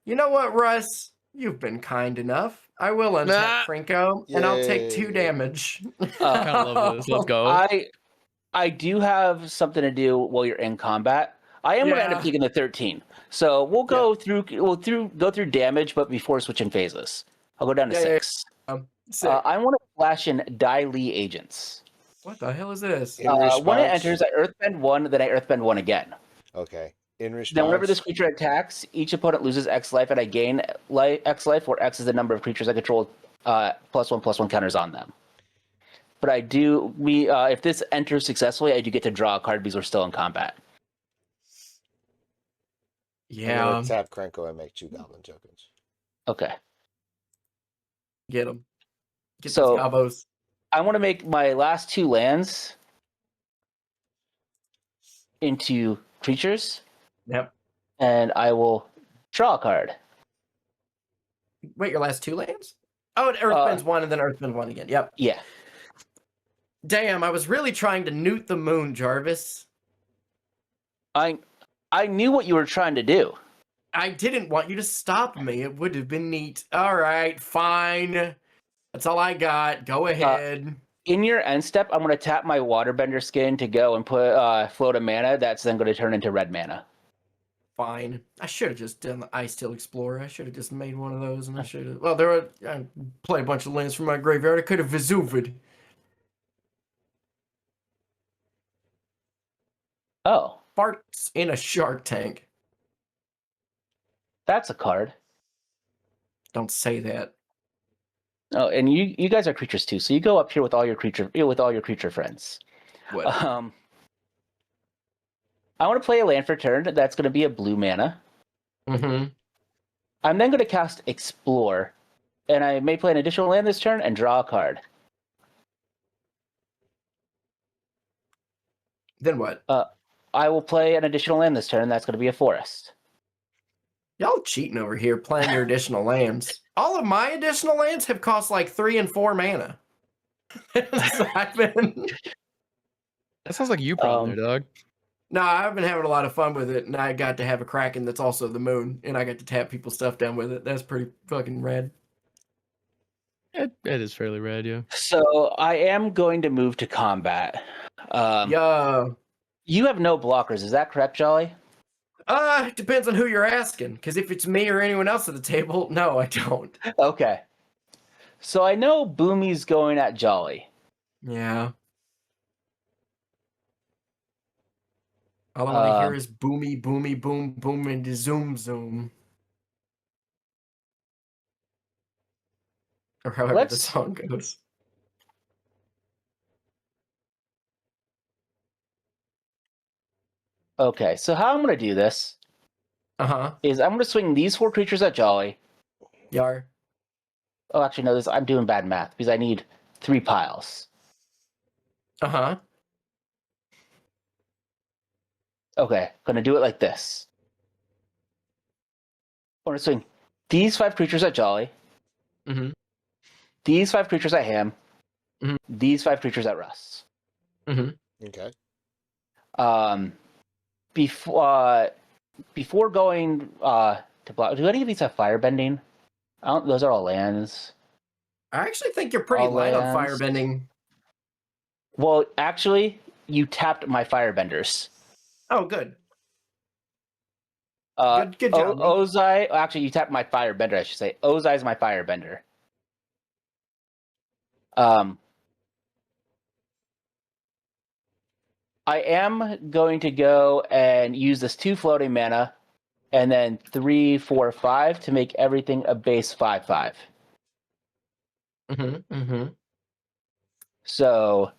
You know what, Russ? You've been kind enough. I will untap Nah. Franco, and I'll take 2 Yay. damage. I kind of love this. Let's go. I do have something to do while you're in combat. I am going to end up Yeah. taking the 13. So we'll go through damage, but before switching phases. I'll go down to 6. Sick. I want to flash in Dai Li Agents. What the hell is this? In When it response- enters, I Earthbend 1, then I Earthbend 1 again. Okay. In response. Then whenever this creature attacks, each opponent loses X life, and I gain X life, where X is the number of creatures I control +1/+1 counters on them. But I do if this enters successfully, I do get to draw a card because we're still in combat. I'm Yeah, gonna tap Krenko and make 2 goblin tokens. Okay. get them. Get So- those combos. I want to make my last 2 lands into creatures, Yep. and I will draw a card. Wait, your last 2 lands? Oh, Earthbend's 1 and then Earthbend 1 again. Yep. Yeah. Damn, I was really trying to newt the moon, Jarvis. I knew what you were trying to do. I didn't want you to stop me. It would have been neat. All right, fine. That's all I got. Go ahead. In your end step, I'm going to tap my Waterbender skin to go and put float a mana. That's then going to turn into red mana. Fine. I should have just done the Ice Tail Explorer. I should have just made one of those, and I should have. Well, I played a bunch of lands from my graveyard. I could have Vesuvid. Oh, Farts in a Shark Tank. that's a card. Don't say that. Oh, and you guys are creatures too, so you go up here with all your creature friends. What? I want to play a land for turn. That's going to be a blue mana. Mm-hmm. I'm then going to cast Explore, and I may play an additional land this turn and draw a card. Then what? I will play an additional land this turn. That's going to be a forest. Y'all cheating over here playing your additional lands. All of my additional lands have cost like 3 and 4 mana. So I've been... That sounds like you problem there, dog. No, I've been having a lot of fun with it, and I got to have a Kraken that's also the moon, and I got to tap people's stuff down with it. That's pretty fucking rad. It is fairly rad, yeah. So I am going to move to combat. Yeah. You have no blockers, is that correct, Jolly? It depends on who you're asking, because if it's me or anyone else at the table, no, I don't. Okay. So I know Boomy's going at Jolly. Yeah. All I want to hear is boomy, boomy, boom, boom, and zoom, zoom. Or however the song goes. Okay, so how I'm going to do this is I'm going to swing these 4 creatures at Jolly. Yar. Oh, actually, no, I'm doing bad math because I need 3 piles. Okay, going to do it like this. I'm going to swing these 5 creatures at Jolly. These 5 creatures at Ham. These 5 creatures at Russ. Okay. Before going to block, do any of these have firebending? Those are all lands. I actually think you're pretty light on firebending. Well, actually, you tapped my firebenders. Oh, good. Good job. Ozai, actually, you tapped my firebender, I should say. Ozai is my firebender. I am going to go and use this 2 floating mana and then 3, 4, 5 to make everything a base 5/5. So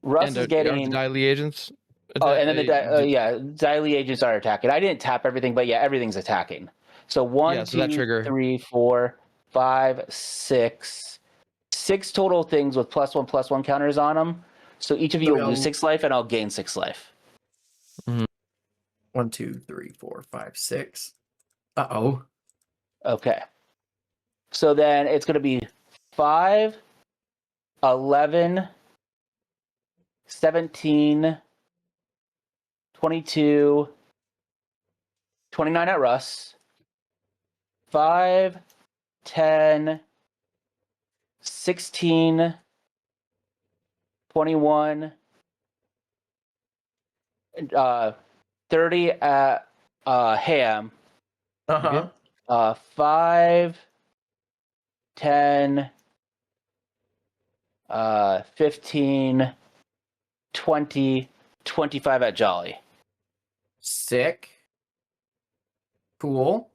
Russ is getting Daily agents. Oh, and then Daily agents are attacking. I didn't tap everything, but yeah, everything's attacking. So 1, 2, 3, 4, 5, 6. 6 total things with +1/+1 counters on them. So each of you will lose 6 life, and I'll gain 6 life. 1, 2, 3, 4, 5, 6. Uh-oh. Okay. So then it's going to be 5, 11, 17, 22, 29 at Russ, 5, 10, 16, 21, 30 at Ham. 5, 10, 15, 20, 25 at Jolly. Sick. Cool.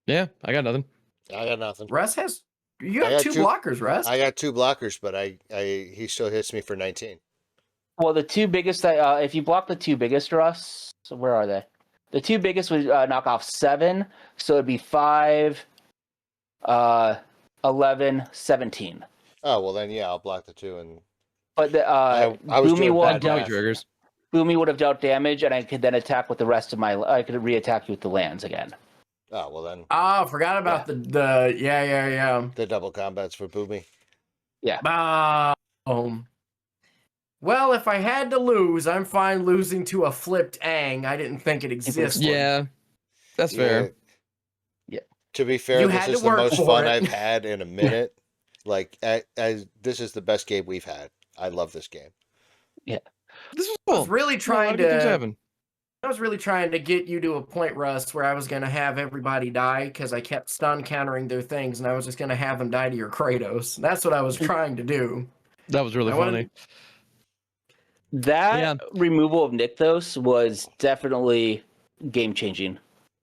Yeah, I got nothing. I got nothing. Russ has... You have 2 blockers, Russ. I got 2 blockers, but he still hits me for 19. Well, the 2 biggest, if you block the 2 biggest, Russ, so where are they? The 2 biggest would knock off 7, so it'd be 5, 11, 17. Oh, well then, yeah, I'll block the 2. And But the I was Boomy doing bad math. triggers. Boomy would have dealt damage, and I could then attack with the rest of my... I could re-attack you with the lands again. Oh, well then. Oh, forgot about the The double combats for Boomy. Yeah. Well, if I had to lose, I'm fine losing to a flipped Aang. I didn't think it existed. Yeah, that's fair. Yeah. To be fair, this is the most fun I've had in a minute. Like, this is the best game we've had. I love this game. Yeah. This was cool. I was really trying to get you to a point, Russ, where I was going to have everybody die because I kept stun countering their things, and I was just going to have them die to your Kratos. That's what I was trying to do. That was really funny. That removal of Nykthos was definitely game-changing.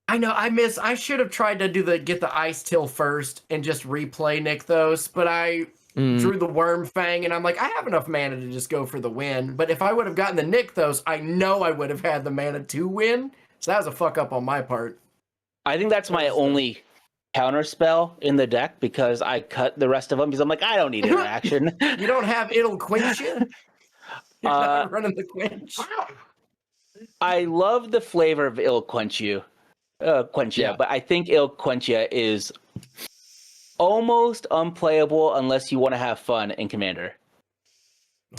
I know. I should have tried to get the Ice Till first and just replay Nykthos, but I drew the Worm Fang, and I'm like, I have enough mana to just go for the win. But if I would have gotten the Nykthos, I know I would have had the mana to win. So that was a fuck up on my part. I think that's my only counter spell in the deck because I cut the rest of them because I'm like, I don't need interaction. You don't have It'll Quench You? You're not running the quench. I love the flavor of Il Quenchia, but I think Il Quenchia is almost unplayable unless you want to have fun in Commander.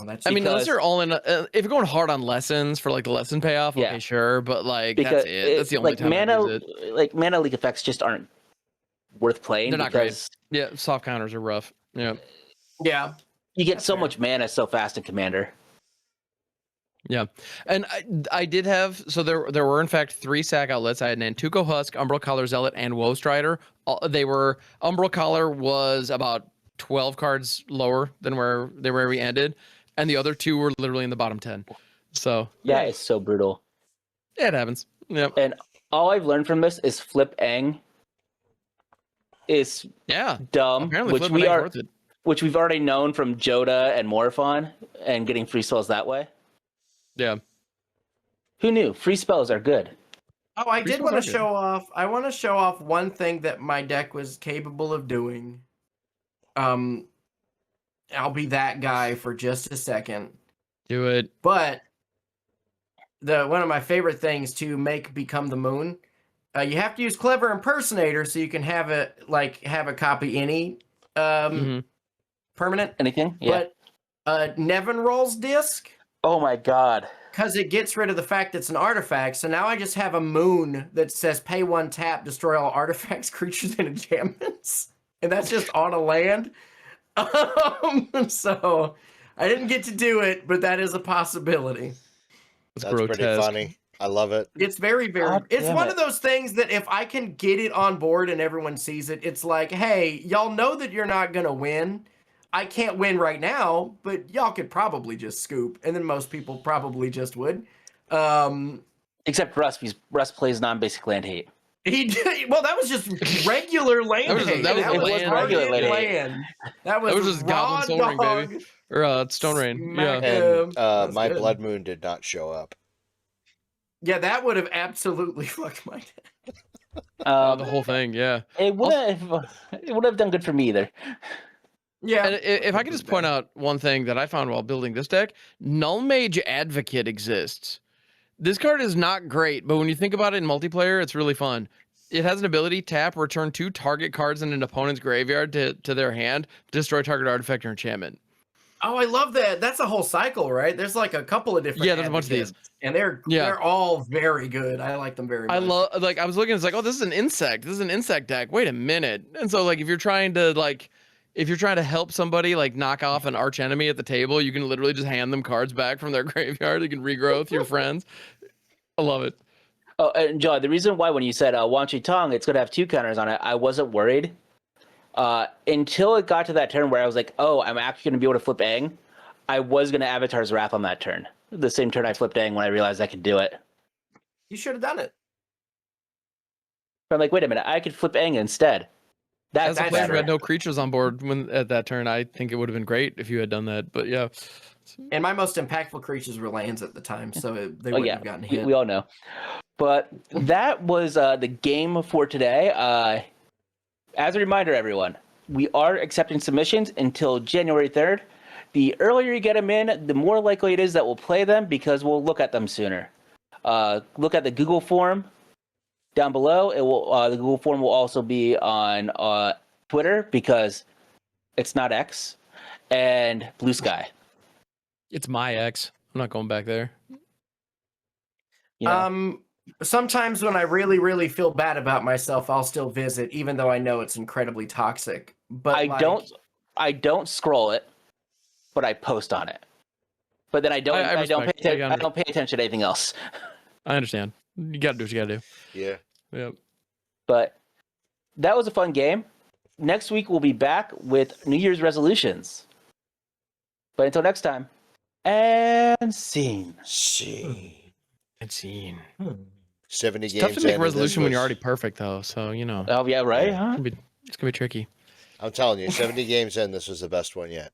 Well, I mean, unless you're all in, if you're going hard on lessons for like the lesson payoff, okay, sure, but like because that's it. That's the only time I use it. Like mana leak effects just aren't worth playing. They're not great. Yeah, soft counters are rough. Yeah. Yeah. You get so much mana so fast in Commander. Yeah, and I did have, so there were in fact 3 sack outlets. I had an Antuco Husk, Umbral Collar Zealot, and Woe Strider. They were, Umbral Collar was about 12 cards lower than where we ended, and the other 2 were literally in the bottom 10. So yeah, it's so brutal. It happens. Yeah. And all I've learned from this is flip Aang is dumb, Apparently which we've already known from Joda and Morphon and getting free spells that way. Yeah. Who knew? Free spells are good. Oh, I did want to show off. I want to show off one thing that my deck was capable of doing. I'll be that guy for just a second. Do it. But one of my favorite things to make become the moon, you have to use Clever Impersonator so you can have a copy any permanent. Anything? Yeah. But Nevin Roll's disc. Oh my god. Because it gets rid of the fact that it's an artifact, so now I just have a moon that says pay 1 tap, destroy all artifacts, creatures, and enchantments. And that's just on a land. So I didn't get to do it, but that is a possibility. That's pretty funny. I love it. It's very, very... It's one of those things that if I can get it on board and everyone sees it, it's like, hey, y'all know that you're not going to win. I can't win right now, but y'all could probably just scoop, and then most people probably just would. Except Russ, because Russ plays non-basic land hate. He did. Well, that was just regular land hate. That was regular land. That was just Goblin Soul Ring, baby. Or Stone Rain. Yeah. And my Blood Moon did not show up. Yeah, that would have absolutely fucked my deck. The whole thing, yeah. It would have done good for me either. Yeah. And if I could just point out one thing that I found while building this deck, Null Mage Advocate exists. This card is not great, but when you think about it in multiplayer, it's really fun. It has an ability, tap, return 2 target cards in an opponent's graveyard to their hand, destroy target artifact or enchantment. Oh, I love that. That's a whole cycle, right? There's like a couple of different. Yeah, there's a bunch of these. And they're all very good. I like them very much. I love, I was looking, it's like, oh, this is an insect. This is an insect deck. Wait a minute. And so if you're trying to help somebody knock off an arch enemy at the table, you can literally just hand them cards back from their graveyard. You can regrow with your friends. I love it. Oh, and John, the reason why when you said Wan Chi Tong, it's going to have 2 counters on it, I wasn't worried. Until it got to that turn where I was like, oh, I'm actually going to be able to flip Aang. I was going to Avatar's Wrath on that turn. The same turn I flipped Aang when I realized I could do it. You should have done it. But I'm like, wait a minute, I could flip Aang instead. As a player who had no creatures on board at that turn, I think it would have been great if you had done that. But yeah. And my most impactful creatures were lands at the time, so they wouldn't have gotten hit. We all know. But that was the game for today. As a reminder, everyone, we are accepting submissions until January 3rd. The earlier you get them in, the more likely it is that we'll play them because we'll look at them sooner. Look at the Google form down below. It will the Google form will also be on Twitter because it's not X, and Blue Sky. It's my ex. I'm not going back there. You know? Sometimes when I really, really feel bad about myself, I'll still visit, even though I know it's incredibly toxic. But I don't scroll it, but I post on it. But then I don't pay attention to anything else. I understand. You got to do what you got to do. Yeah. Yep. But that was a fun game. Next week we'll be back with New Year's resolutions. But until next time, and scene. And scene. 70 It's games. tough to make a resolution when you're already perfect, though. So, you know. Oh, yeah, right? Huh? It's going to be tricky. I'm telling you, 70 games in, this was the best one yet.